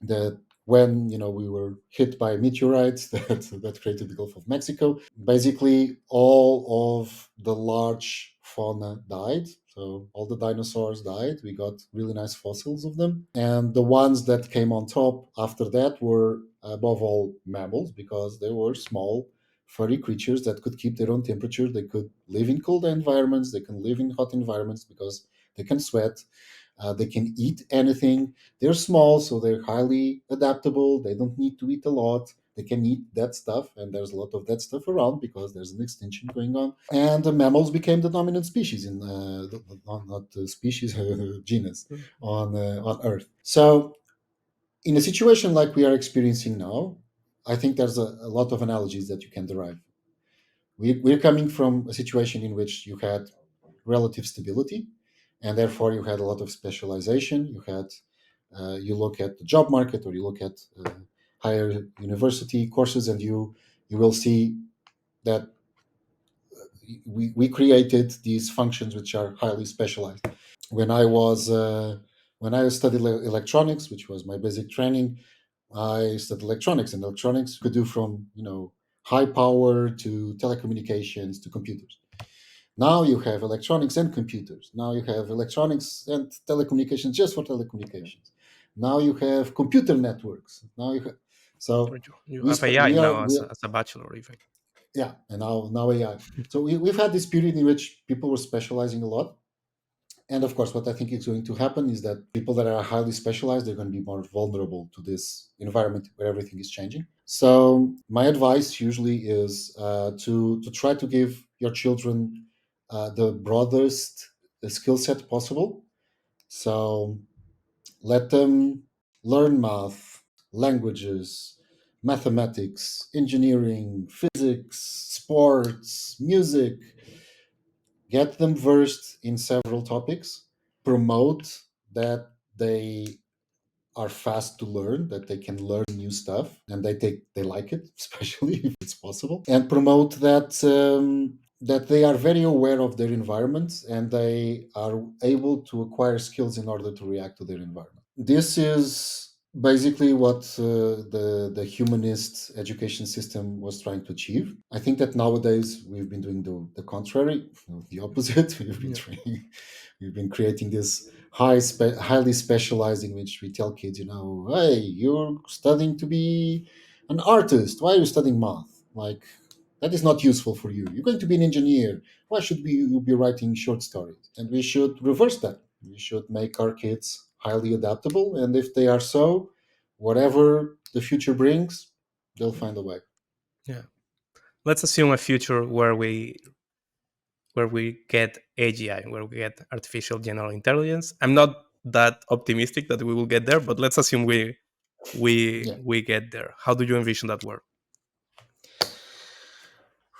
that when we were hit by meteorites that created the Gulf of Mexico, basically all of the large fauna died. So all the dinosaurs died. We got really nice fossils of them, and the ones that came on top after that were above all mammals, because they were small furry creatures that could keep their own temperature. They could live in cold environments, they can live in hot environments because they can sweat. They can eat anything. They're small, so they're highly adaptable. They don't need to eat a lot. They can eat that stuff, and there's a lot of that stuff around because there's an extinction going on. And the mammals became the dominant species in not the species genus Mm. on Earth. So in a situation like we are experiencing now, I think there's a lot of analogies that you can derive. We're coming from a situation in which you had relative stability, and therefore you had a lot of specialization. You look at the job market, or you look at higher university courses, and you will see that we created these functions which are highly specialized. When I was when I studied electronics, which was my basic training, I studied electronics, and electronics could do from high power to telecommunications to computers. Now you have electronics and computers. Now you have electronics and telecommunications just for telecommunications. Now you have computer networks. Now you have, Or so you we have sp- AI we are now we as a bachelor, even. yeah, and now AI. So we've had this period in which people were specializing a lot, And of course, what I think is going to happen is that people that are highly specialized, they're going to be more vulnerable to this environment where everything is changing. So my advice usually is to try to give your children the broadest skill set possible. So let them learn math, languages, mathematics, engineering, physics, sports, music. Get them versed in several topics. Promote that they are fast to learn, that they can learn new stuff, and they like it, especially if it's possible. And promote that they are very aware of their environment and they are able to acquire skills in order to react to their environment. This is basically what the humanist education system was trying to achieve. I think that nowadays we've been doing the contrary, the opposite. Yeah. We've been creating this highly specialized in which we tell kids, hey, you're studying to be an artist. Why are you studying math? Like, that is not useful for you. You're going to be an engineer. Why should you be writing short stories? And we should reverse that. We should make our kids highly adaptable. And if they are so, whatever the future brings, they'll find a way. Yeah. Let's assume a future where we get AGI, where we get artificial general intelligence. I'm not that optimistic that we will get there, but let's assume Yeah. we get there. How do you envision that world?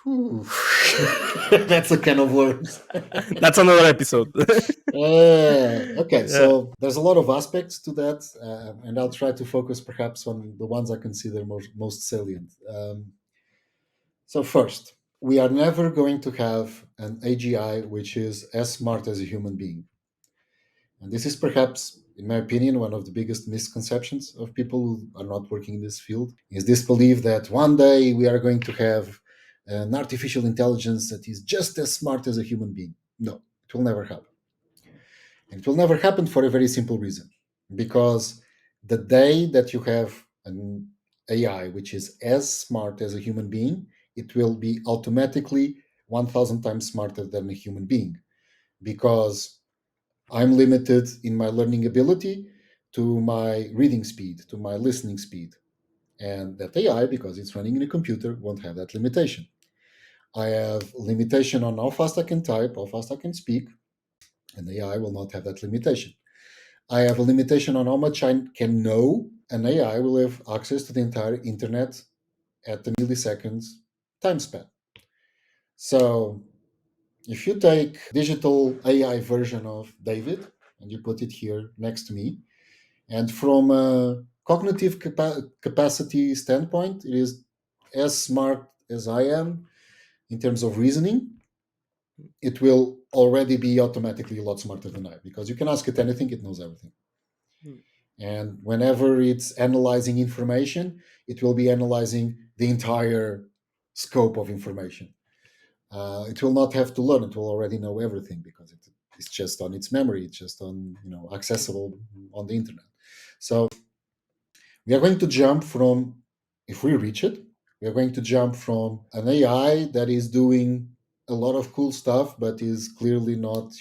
Whew. That's a can of worms. That's another episode. Okay, Yeah. so there's a lot of aspects to that, and I'll try to focus perhaps on the ones I consider most salient. So, first, we are never going to have an AGI which is as smart as a human being. And this is perhaps, in my opinion, one of the biggest misconceptions of people who are not working in this field is this belief that one day we are going to have an artificial intelligence that is just as smart as a human being. No, it will never happen. And it will never happen for a very simple reason. Because the day that you have an AI which is as smart as a human being, it will be automatically 1,000 times smarter than a human being. Because I'm limited in my learning ability to my reading speed, to my listening speed. And that AI, because it's running in a computer, won't have that limitation. I have limitation on how fast I can type, how fast I can speak, and AI will not have that limitation. I have a limitation on how much I can know, and AI will have access to the entire internet at the milliseconds time span. So if you take digital AI version of David and you put it here next to me, and from a cognitive capacity standpoint, it is as smart as I am in terms of reasoning. It will already be automatically a lot smarter than I, because you can ask it anything, it knows everything. And whenever it's analyzing information, it will be analyzing the entire scope of information. It will not have to learn; it will already know everything because it's just on its memory. It's just on accessible on the internet. So we are going to jump from, if we reach it, we are going to jump from an AI that is doing a lot of cool stuff, but is clearly not,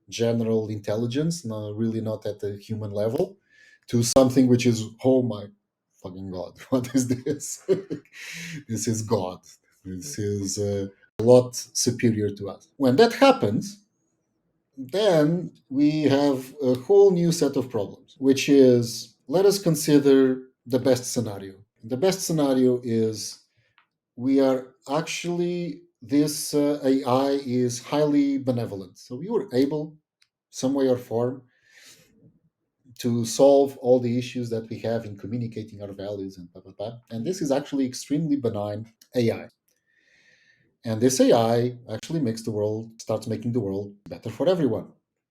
general intelligence, no, really not at the human level, to something which is, oh my fucking God, what is this? This is God. This is a lot superior to us. When that happens, then we have a whole new set of problems, which is, let us consider the best scenario. The best scenario is we are actually, this AI is highly benevolent. So we were able, some way or form, to solve all the issues that we have in communicating our values and blah, blah, blah. And this is actually extremely benign AI. And this AI actually starts making the world better for everyone.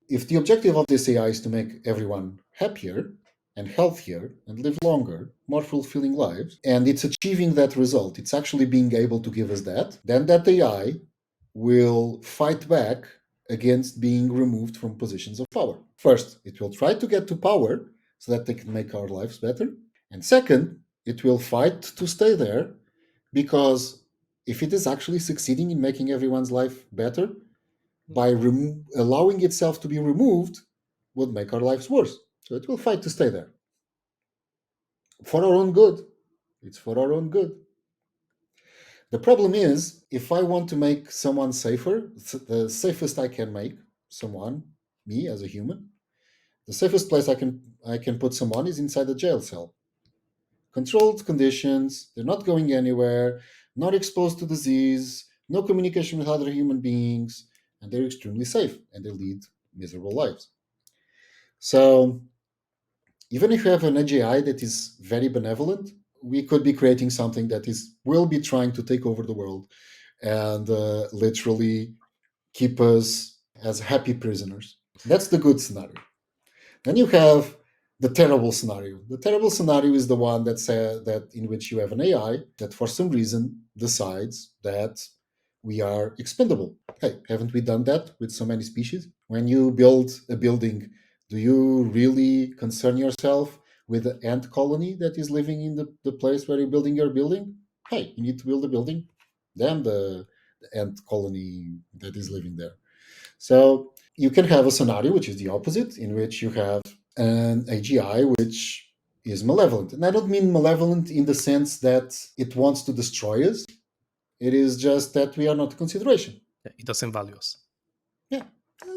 If the objective of this AI is to make everyone happier and healthier and live longer, more fulfilling lives, and it's achieving that result, it's actually being able to give us that, then that AI will fight back against being removed from positions of power. First, it will try to get to power so that they can make our lives better. And second, it will fight to stay there because if it is actually succeeding in making everyone's life better, by allowing itself to be removed would make our lives worse. So it will fight to stay there for our own good. It's for our own good. The problem is, if I want to make someone safer, the safest I can make someone, me as a human, the safest place I can put someone is inside a jail cell. Controlled conditions, they're not going anywhere, not exposed to disease, no communication with other human beings, and they're extremely safe and they lead miserable lives. So even if you have an AGI that is very benevolent, we could be creating something that is will be trying to take over the world and literally keep us as happy prisoners. That's the good scenario. Then you have the terrible scenario. The terrible scenario is the one that in which you have an AI that for some reason decides that we are expendable. Hey, haven't we done that with so many species? When you build a building, do you really concern yourself with the ant colony that is living in the place where you're building your building? Hey, you need to build a building. Damn the ant colony that is living there. So you can have a scenario which is the opposite, in which you have an AGI which is malevolent. And I don't mean malevolent in the sense that it wants to destroy us. It is just that we are not a consideration. It doesn't value us. Yeah,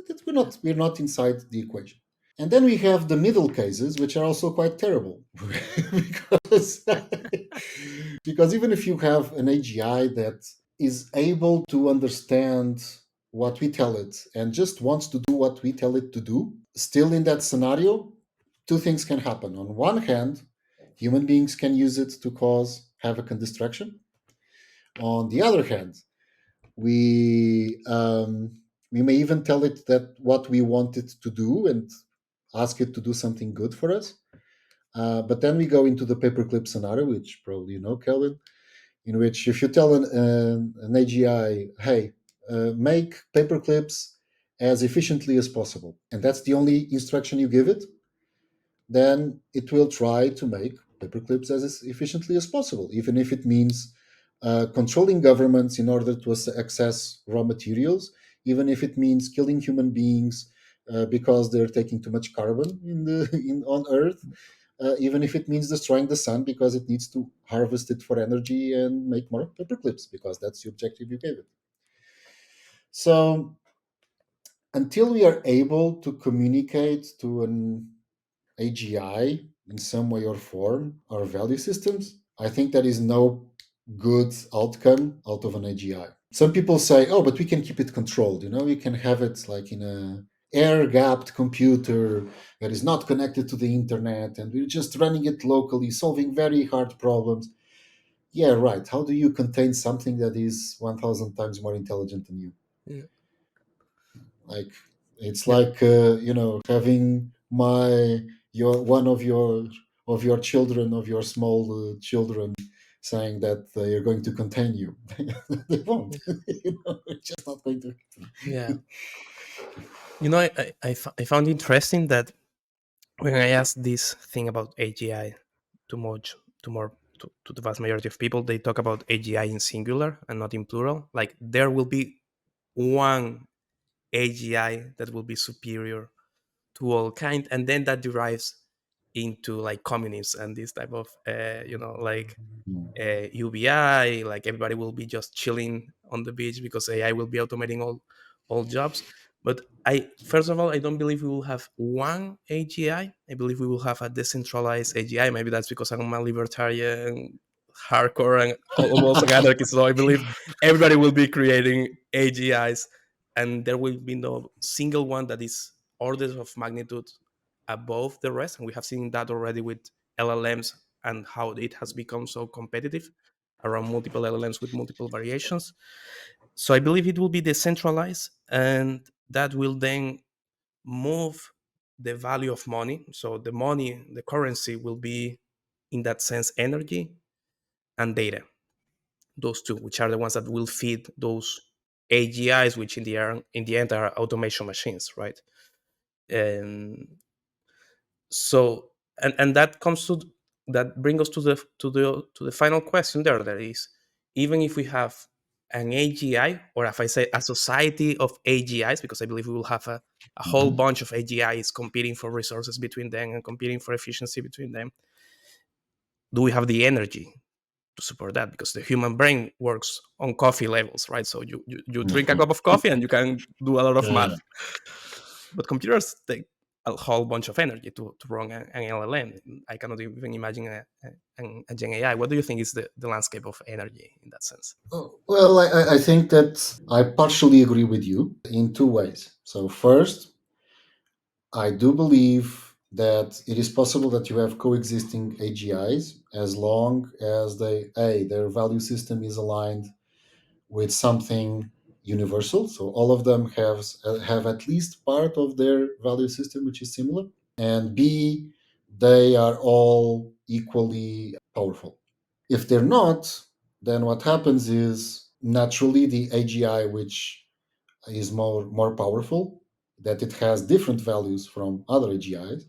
that we're not inside the equation. And then we have the middle cases, which are also quite terrible, because because even if you have an AGI that is able to understand what we tell it and just wants to do what we tell it to do, still in that scenario, two things can happen. On one hand, human beings can use it to cause havoc and destruction. On the other hand, we we may even tell it that what we want it to do and ask it to do something good for us. But then we go into the paperclip scenario, which probably you know, Kelvin, in which if you tell an AGI, hey, make paperclips as efficiently as possible, and that's the only instruction you give it, then it will try to make paperclips as efficiently as possible, even if it means controlling governments in order to access raw materials, even if it means killing human beings because they're taking too much carbon on Earth, even if it means destroying the sun because it needs to harvest it for energy and make more paperclips because that's the objective you gave it. So until we are able to communicate to an AGI in some way or form our value systems, I think there is no good outcome out of an AGI. Some people say, oh, but we can keep it controlled. We can have it like in a air-gapped computer that is not connected to the internet, and we're just running it locally, solving very hard problems. Yeah, right. How do you contain something that is 1,000 times more intelligent than you? Yeah. Like it's Yeah. like having my your one of your children of your small children saying that they are going to contain you. They won't. It's just not going to. Yeah. I found interesting that when I asked this thing about AGI to much to more to the vast majority of people, they talk about AGI in singular and not in plural. Like there will be one AGI that will be superior to all kind, and then that derives into like communism and this type of like UBI, like everybody will be just chilling on the beach because AI will be automating all jobs. But I first of all, I don't believe we will have one AGI. I believe we will have a decentralized AGI. Maybe that's because I'm a libertarian, hardcore, and almost an anarchist. So I believe everybody will be creating AGIs, and there will be no single one that is orders of magnitude above the rest. And we have seen that already with LLMs and how it has become so competitive around multiple LLMs with multiple variations. So I believe it will be decentralized, and that will then move the value of money. So the money, the currency will be, in that sense, energy and data. Those two, which are the ones that will feed those AGIs, which in the end are automation machines, right? And so and that comes to that brings us to the final question there, that is, even if we have an AGI, or if I say a society of AGIs, because I believe we will have a whole Mhm. bunch of AGIs competing for resources between them and competing for efficiency between them, do we have the energy to support that? Because the human brain works on coffee levels, right? So you drink a Mhm. cup of coffee and you can do a lot of Yeah. math. But computers take a whole bunch of energy to run an LLM. I cannot even imagine a Gen AI. What do you think is the landscape of energy in that sense? Oh, well, I think that I partially agree with you in two ways. So, first, I do believe that it is possible that you have coexisting AGIs as long as their value system is aligned with something universal. So all of them have at least part of their value system which is similar, and B, they are all equally powerful. If they're not, then what happens is naturally the AGI which is more powerful, that it has different values from other AGIs,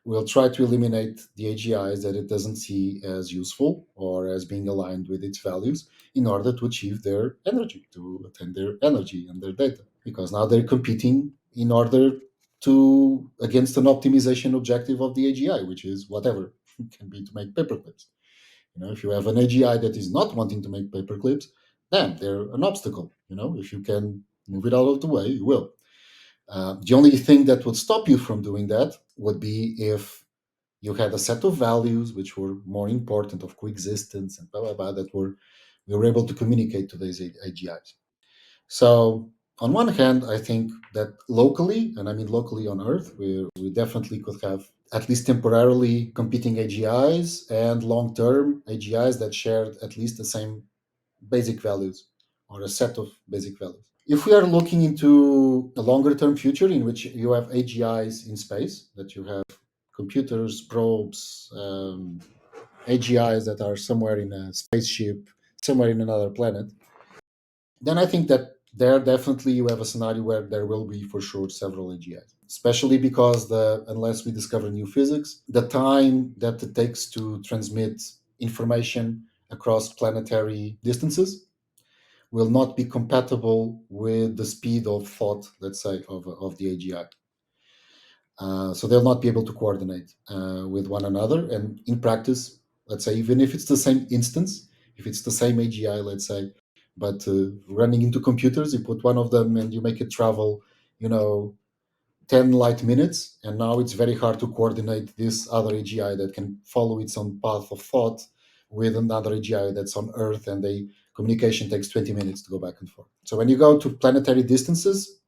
will try to eliminate the AGIs that it doesn't see as useful or as being aligned with its values in order to achieve their energy, to attain their energy and their data. Because now they're competing in order to against an optimization objective of the AGI, which is whatever it can be to make paperclips. If you have an AGI that is not wanting to make paperclips, then they're an obstacle. If you can move it out of the way, you will. The only thing that would stop you from doing that would be if you had a set of values which were more important of coexistence and blah blah blah that we were able to communicate to these AGIs. So on one hand, I think that locally, and I mean locally on Earth, we definitely could have at least temporarily competing AGIs and long-term AGIs that shared at least the same basic values or a set of basic values. If we are looking into a longer term future in which you have AGIs in space, that you have computers, probes, AGIs that are somewhere in a spaceship, somewhere in another planet, then I think that there definitely you have a scenario where there will be for sure several AGIs, especially because unless we discover new physics, the time that it takes to transmit information across planetary distances will not be compatible with the speed of thought, let's say, of the AGI. So they'll not be able to coordinate with one another. And in practice, let's say, even if it's the same instance, if it's the same AGI, let's say, but running into computers, you put one of them and you make it travel, you know, 10 light minutes. And now it's very hard to coordinate this other AGI that can follow its own path of thought with another AGI that's on Earth, and the communication takes 20 minutes to go back and forth. So when you go to planetary distances,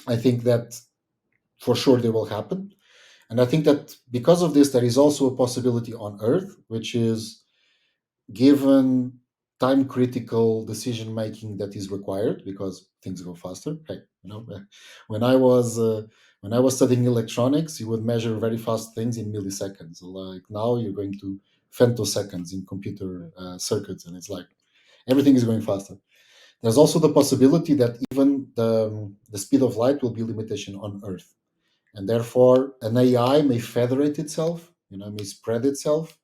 I think that for sure they will happen. And I think that because of this, there is also a possibility on Earth, which is given time critical decision making that is required because things go faster. Hey, when I was when I was studying electronics, you would measure very fast things in milliseconds. Like now, you're going to femtoseconds in computer circuits, and it's like everything is going faster. There's also the possibility that even the speed of light will be a limitation on Earth, and therefore an AI may federate itself, may spread itself,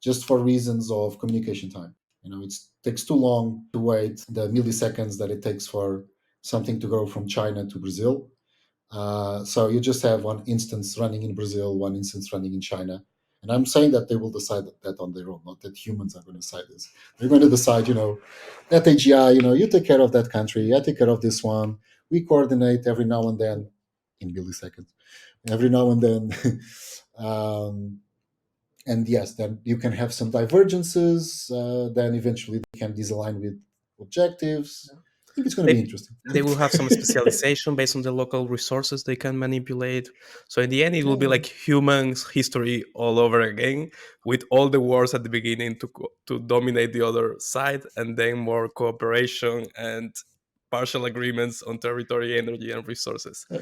just for reasons of communication time. It takes too long to wait the milliseconds that it takes for something to go from China to Brazil. So you just have one instance running in Brazil, one instance running in China. And I'm saying that they will decide that on their own, not that humans are going to decide this. They're going to decide, that AGI, you take care of that country, I take care of this one. We coordinate every now and then in milliseconds, every now and then. um, and yes, then you can have some divergences. Then eventually they can disalign with objectives. I think it's going to be they interesting. they will have some specialization based on the local resources they can manipulate. So in the end, it will be Yeah. like humans history all over again, with all the wars at the beginning to dominate the other side, and then more cooperation and partial agreements on territory, energy, and resources. Yeah.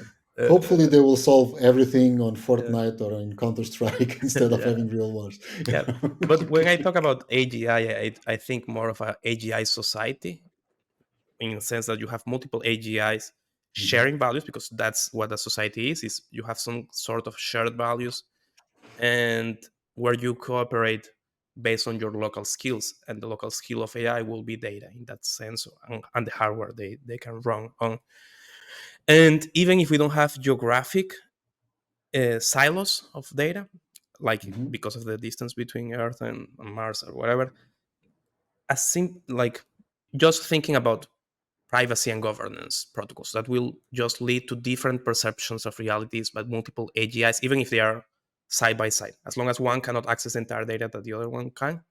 Hopefully, Uh, they will solve everything on yeah, Fortnite or in Counter Strike instead of yeah, having real wars. yeah. But when I talk about AGI, I think more of a AGI society, in the sense that you have multiple AGIs Mhm. sharing values, because that's what a society is you have some sort of shared values, and where you cooperate based on your local skills, and the local skill of AI will be data in that sense, and the hardware they can run on. And even if we don't have geographic silos of data, like Hmm. because of the distance between Earth and Mars or whatever, like just thinking about privacy and governance protocols that will just lead to different perceptions of realities by multiple AGIs, even if they are side by side. As long as one cannot access the entire data that the other one can,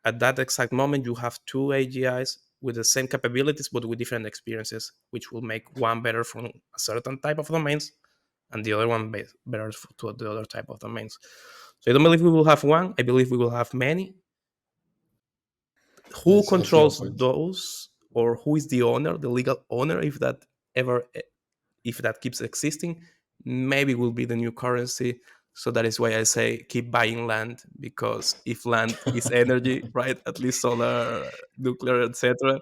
at that exact moment, you have two AGIs with the same capabilities but with different experiences, which will make one better for a certain type of domains and the other one better to the other type of domains. So I don't believe we will have one. I believe we will have many. Who I see your controls point. those, or who is the owner, the legal owner, if that ever, if that keeps existing, maybe will be the new currency. So that is why I say keep buying land, because if land is energy, right, at least solar, nuclear, etc.,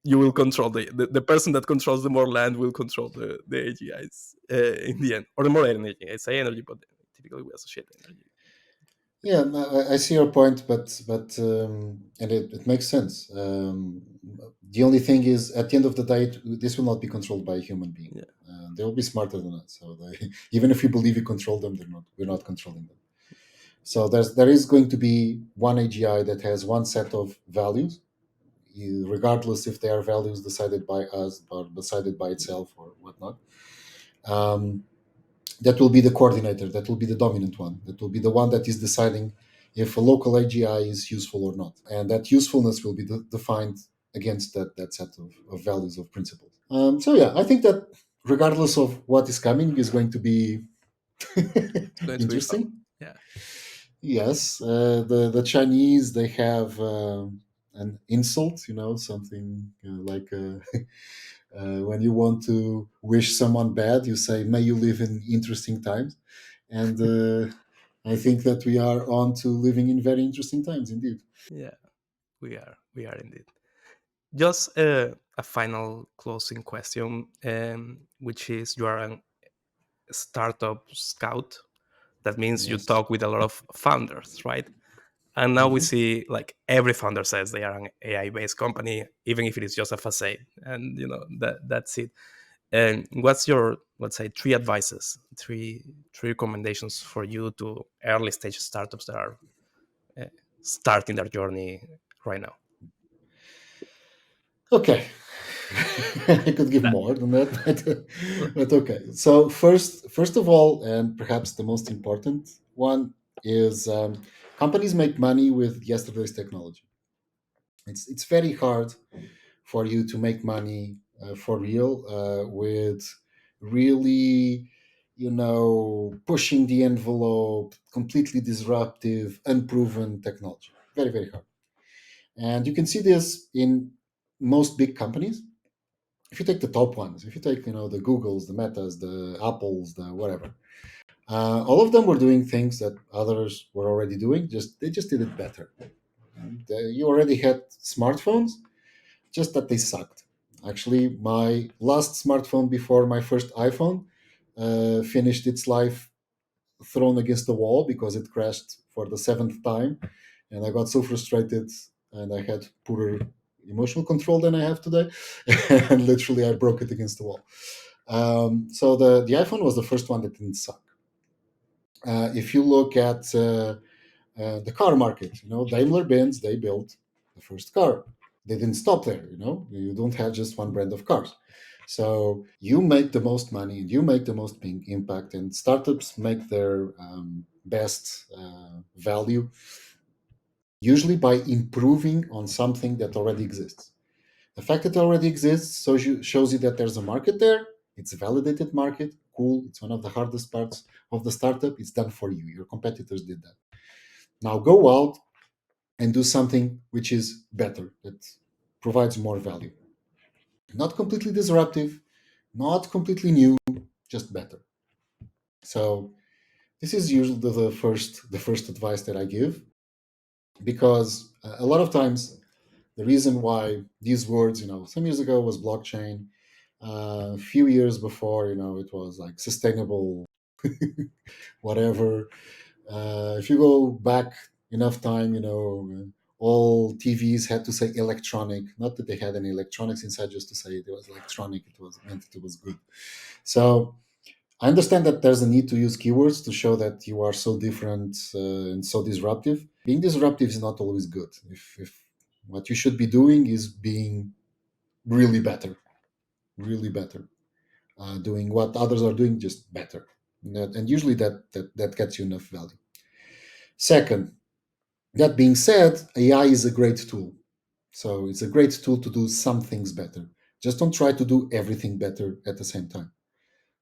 you will control the person that controls the more land will control the AGIs in the end, or the more energy. I say energy, but typically we associate energy. Yeah, no, I see your point, but and it makes sense. The only thing is, at the end of the day, this will not be controlled by a human being. Yeah, They will be smarter than us. So even if we believe we control them, they're not. We're not controlling them. So there is going to be one AGI that has one set of values, regardless if they are values decided by us or decided by itself or whatnot. Um, that will be the coordinator, that will be the dominant one, that will be the one that is deciding if a local AGI is useful or not. And that usefulness will be defined against that set of values, of principles. So, yeah, I think that regardless of what is coming, is going to be it's going to be fun. interesting. Yeah, Yes, the Chinese, they have an insult, something like when you want to wish someone bad, you say, "May you live in interesting times." And I think that we are on to living in very interesting times indeed. yeah, we are indeed. Just a final closing question, which is you are a startup scout. That means you Yes. talk with a lot of founders, right? And now we Hmm. see like every founder says they are an AI based company, even if it is just a facade. And that's it. And what's your, let's say, three advices, three recommendations for you to early stage startups that are uh, starting their journey right now? Okay. I could give That- more than that, but okay. So first of all, and perhaps the most important one is companies make money with yesterday's technology. It's very hard for you to make money for real with really, pushing the envelope, completely disruptive, unproven technology. Very, very hard. And you can see this in most big companies. If you take the top ones, if you take, the Googles, the Metas, the Apples, the whatever, all of them were doing things that others were already doing. They just did it better. And, you already had smartphones, just that they sucked. Actually, my last smartphone before my first iPhone finished its life thrown against the wall because it crashed for the seventh time, and I got so frustrated, and I had poorer emotional control than I have today, and literally I broke it against the wall. So the iPhone was the first one that didn't suck. If you look at the car market, Daimler Benz, they built the first car. They didn't stop there. You don't have just one brand of cars. So you make the most money and you make the most impact, and startups make their best value usually by improving on something that already exists. The fact that it already exists shows you that there's a market there. It's a validated market. Cool. It's one of the hardest parts of the startup. It's done for you. Your competitors did that. Now go out and do something which is better, that provides more value. Not completely disruptive, not completely new, just better. So this is usually the first advice that I give, because a lot of times the reason why these words, some years ago was blockchain, a few years before, it was like sustainable, whatever. If you go back enough time, all TVs had to say electronic. Not that they had any electronics inside, just to say it was electronic. It was meant it was good. So I understand that there's a need to use keywords to show that you are so different and so disruptive. Being disruptive is not always good. If what you should be doing is being really better, really better, doing what others are doing just better, and usually that gets you enough value. Second, that being said, AI is a great tool. So it's a great tool to do some things better. Just don't try to do everything better at the same time.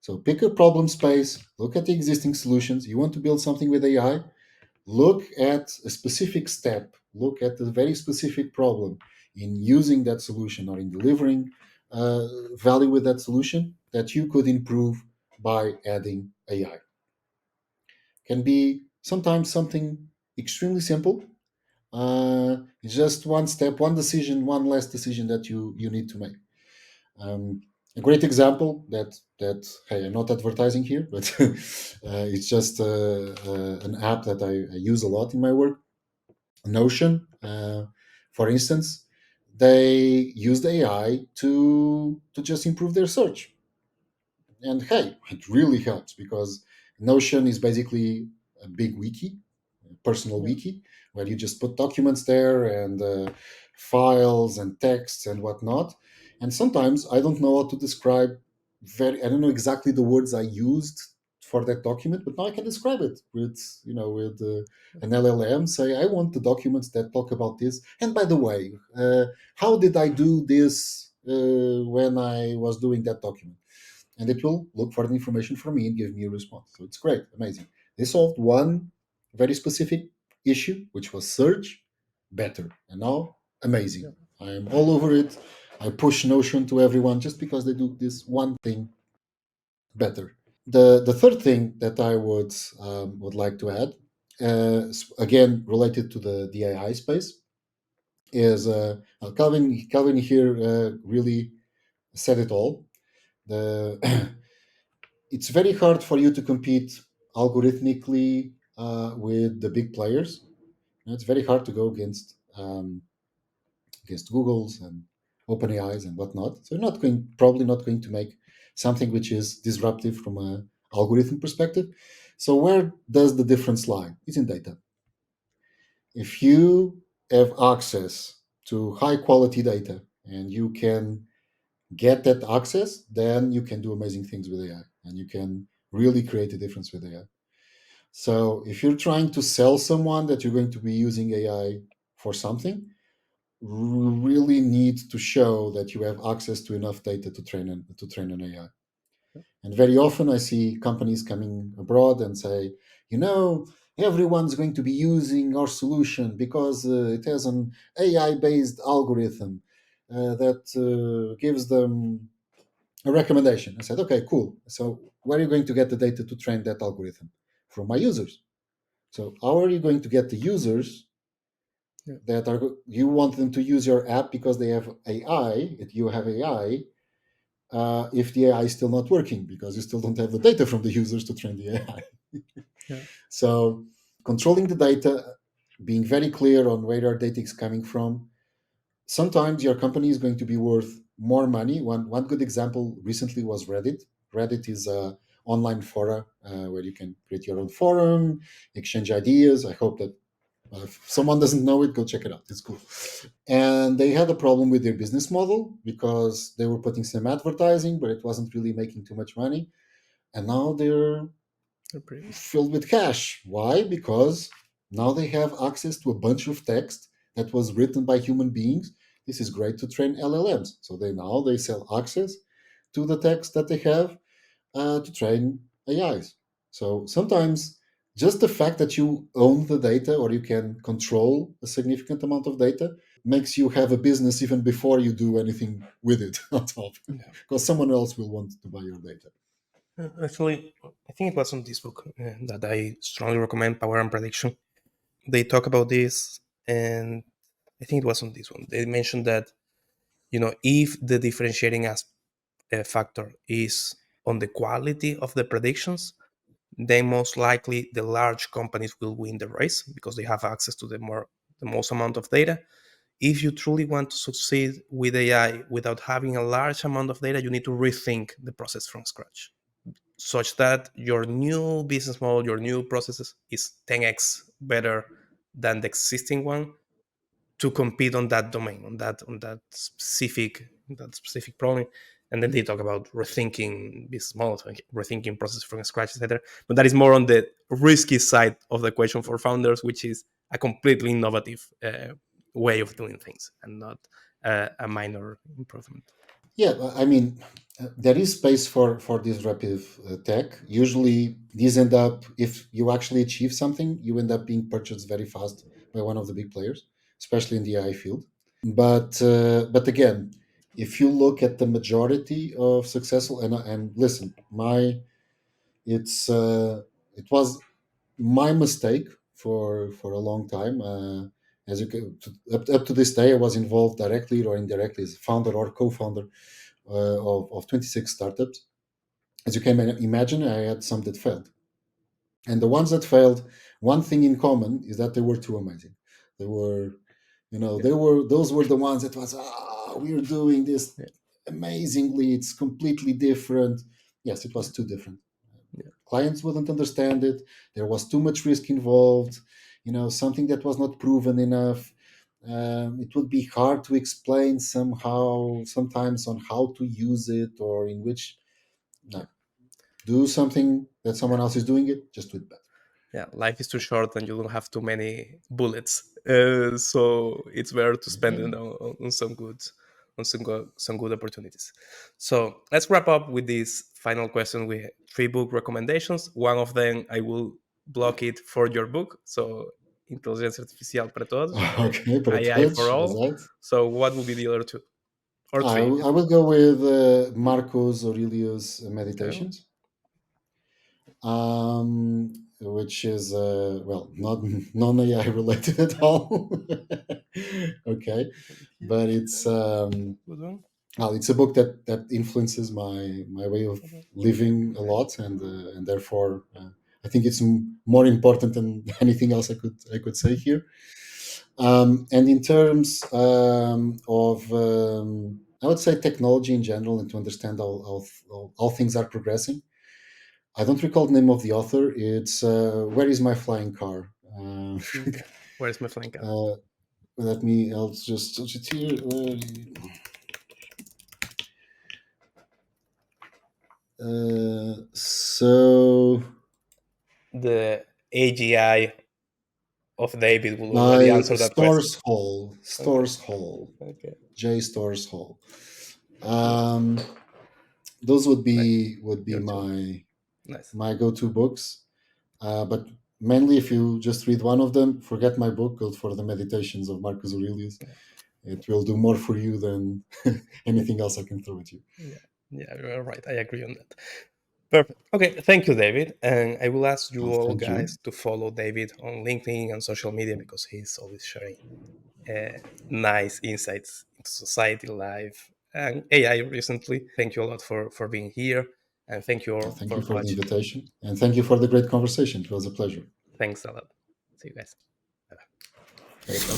So pick a problem space, look at the existing solutions. You want to build something with AI, look at a specific step, look at a very specific problem in using that solution or in delivering value with that solution that you could improve by adding AI. Can be sometimes something extremely simple. It's just one step, one decision, one less decision that you need to make. Um, a great example that hey, I'm not advertising here, but it's just an app that I use a lot in my work. Notion, for instance, they used AI to just improve their search, and hey, it really helps because Notion is basically a big wiki, personal Yeah. wiki, where you just put documents there and files and texts and whatnot. And sometimes I don't know how to describe I don't know exactly the words I used for that document, but now I can describe it with an LLM. Say I want the documents that talk about this. And by the way, how did I do this when I was doing that document? And it will look for the information from me and give me a response. So it's great, amazing. They solved one very specific issue, which was search, better. And now, amazing. Yeah. I am all over it. I push Notion to everyone just because they do this one thing better. The third thing that I would like to add, again related to the AI space, is Calvin here really said it all. The it's very hard for you to compete algorithmically with the big players. It's very hard to go against Google's and OpenAI's and whatnot. So you're probably not going to make something which is disruptive from a algorithm perspective. So where does the difference lie? It's in data. If you have access to high quality data and you can get that access, then you can do amazing things with AI and you can really create a difference with AI. So if you're trying to sell someone that you're going to be using AI for something, really need to show that you have access to enough data to train an AI. And very often I see companies coming abroad and say, everyone's going to be using our solution because it has an AI based algorithm that gives them a recommendation. I said, okay, cool. So where are you going to get the data to train that algorithm? From my users. So how are you going to get the users Yeah. you want them to use your app because they have AI, if you have AI, if the AI is still not working because you still don't have the data from the users to train the AI. Yeah. So controlling the data, being very clear on where your data is coming from. Sometimes your company is going to be worth more money. One good example recently was Reddit. Reddit is a online forum where you can create your own forum, exchange ideas. I hope that if someone doesn't know it, go check it out. It's cool. And they had a problem with their business model because they were putting some advertising, but it wasn't really making too much money. And now they're They're pretty. filled with cash. Why? Because now they have access to a bunch of text that was written by human beings. This is great to train LLMs. So they sell access to the text that they have to train AIs. So sometimes just the fact that you own the data or you can control a significant amount of data makes you have a business even before you do anything with it on top, Yeah. because someone else will want to buy your data. Actually, I think it was on this book that I strongly recommend, Power and Prediction. They talk about this, and I think it was on this one. They mentioned that if the differentiating factor is on the quality of the predictions, then most likely the large companies will win the race because they have access to the most amount of data. If you truly want to succeed with AI without having a large amount of data, you need to rethink the process from scratch, such that your new business model, your new processes is 10x better than the existing one to compete on that domain, on that specific problem. And then they talk about rethinking business models, rethinking process from scratch, etc. But that is more on the risky side of the equation for founders, which is a completely innovative way of doing things and not a minor improvement. Yeah, I mean, there is space for disruptive tech. Usually, these end up, if you actually achieve something, you end up being purchased very fast by one of the big players, especially in the AI field. But again, if you look at the majority of successful, and listen, my it's it was my mistake for a long time. As you can, up to this day, I was involved directly or indirectly as founder or co-founder of 26 startups. As you can imagine, I had some that failed. And the ones that failed, one thing in common is that they were too amazing. They were, Yeah, those were the ones that was, we're doing this yeah, amazingly. It's completely different. Yes, it yeah, was too different. yeah, Clients wouldn't understand it. There was too much risk involved. Something that was not proven enough. It would be hard to explain somehow, sometimes on how to use it or in which. yeah. No, do something that someone else is doing it. Just do it better. Yeah, life is too short and you don't have too many bullets, so it's better to spend it Exactly. on some good opportunities. So let's wrap up with this final question. We have three book recommendations. One of them I will block it for your book, so Inteligência Artificial para Todos, Okay, para AI for todos, all. exato. So what will be the other two or three? I will go with Marcos Aurelius Oh, Meditations, which is well, not non AI related at all. Okay, but good one. it's a book that influences my way of Okay. living a lot, and therefore I think it's more important than anything else I could say here. And in terms of, I would say technology in general, and to understand how things are progressing. I don't recall the name of the author. It's Where is My Flying Car? Okay. Where's my flying car? Uh, let me. I'll just search it here. So The AGI of David will already by answer that question. Stores Hall, Okay. Stores Hall, Okay. J. Stores Hall. Nice. Um, those would Nice. be Your two. my Nice. go-to books. But mainly, if you just read one of them, forget my book. Go for the Meditations of Marcus Aurelius. Yeah. It will do more for you than Yeah. anything else I can throw at you. Yeah. Yeah. You're right. I agree on that. Perfect. Okay. Thank you, David. And I will ask you Oh, all thank you. guys to follow David on LinkedIn and social media because he's always sharing nice insights into society, life, and AI recently. Thank you a lot for being here. And thank you Oh, all thank for you for the watching. invitation, and thank you for the great conversation. It was a pleasure. Thanks a lot. See you guys. Okay, bye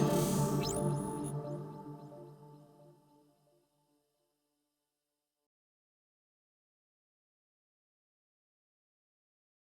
bye.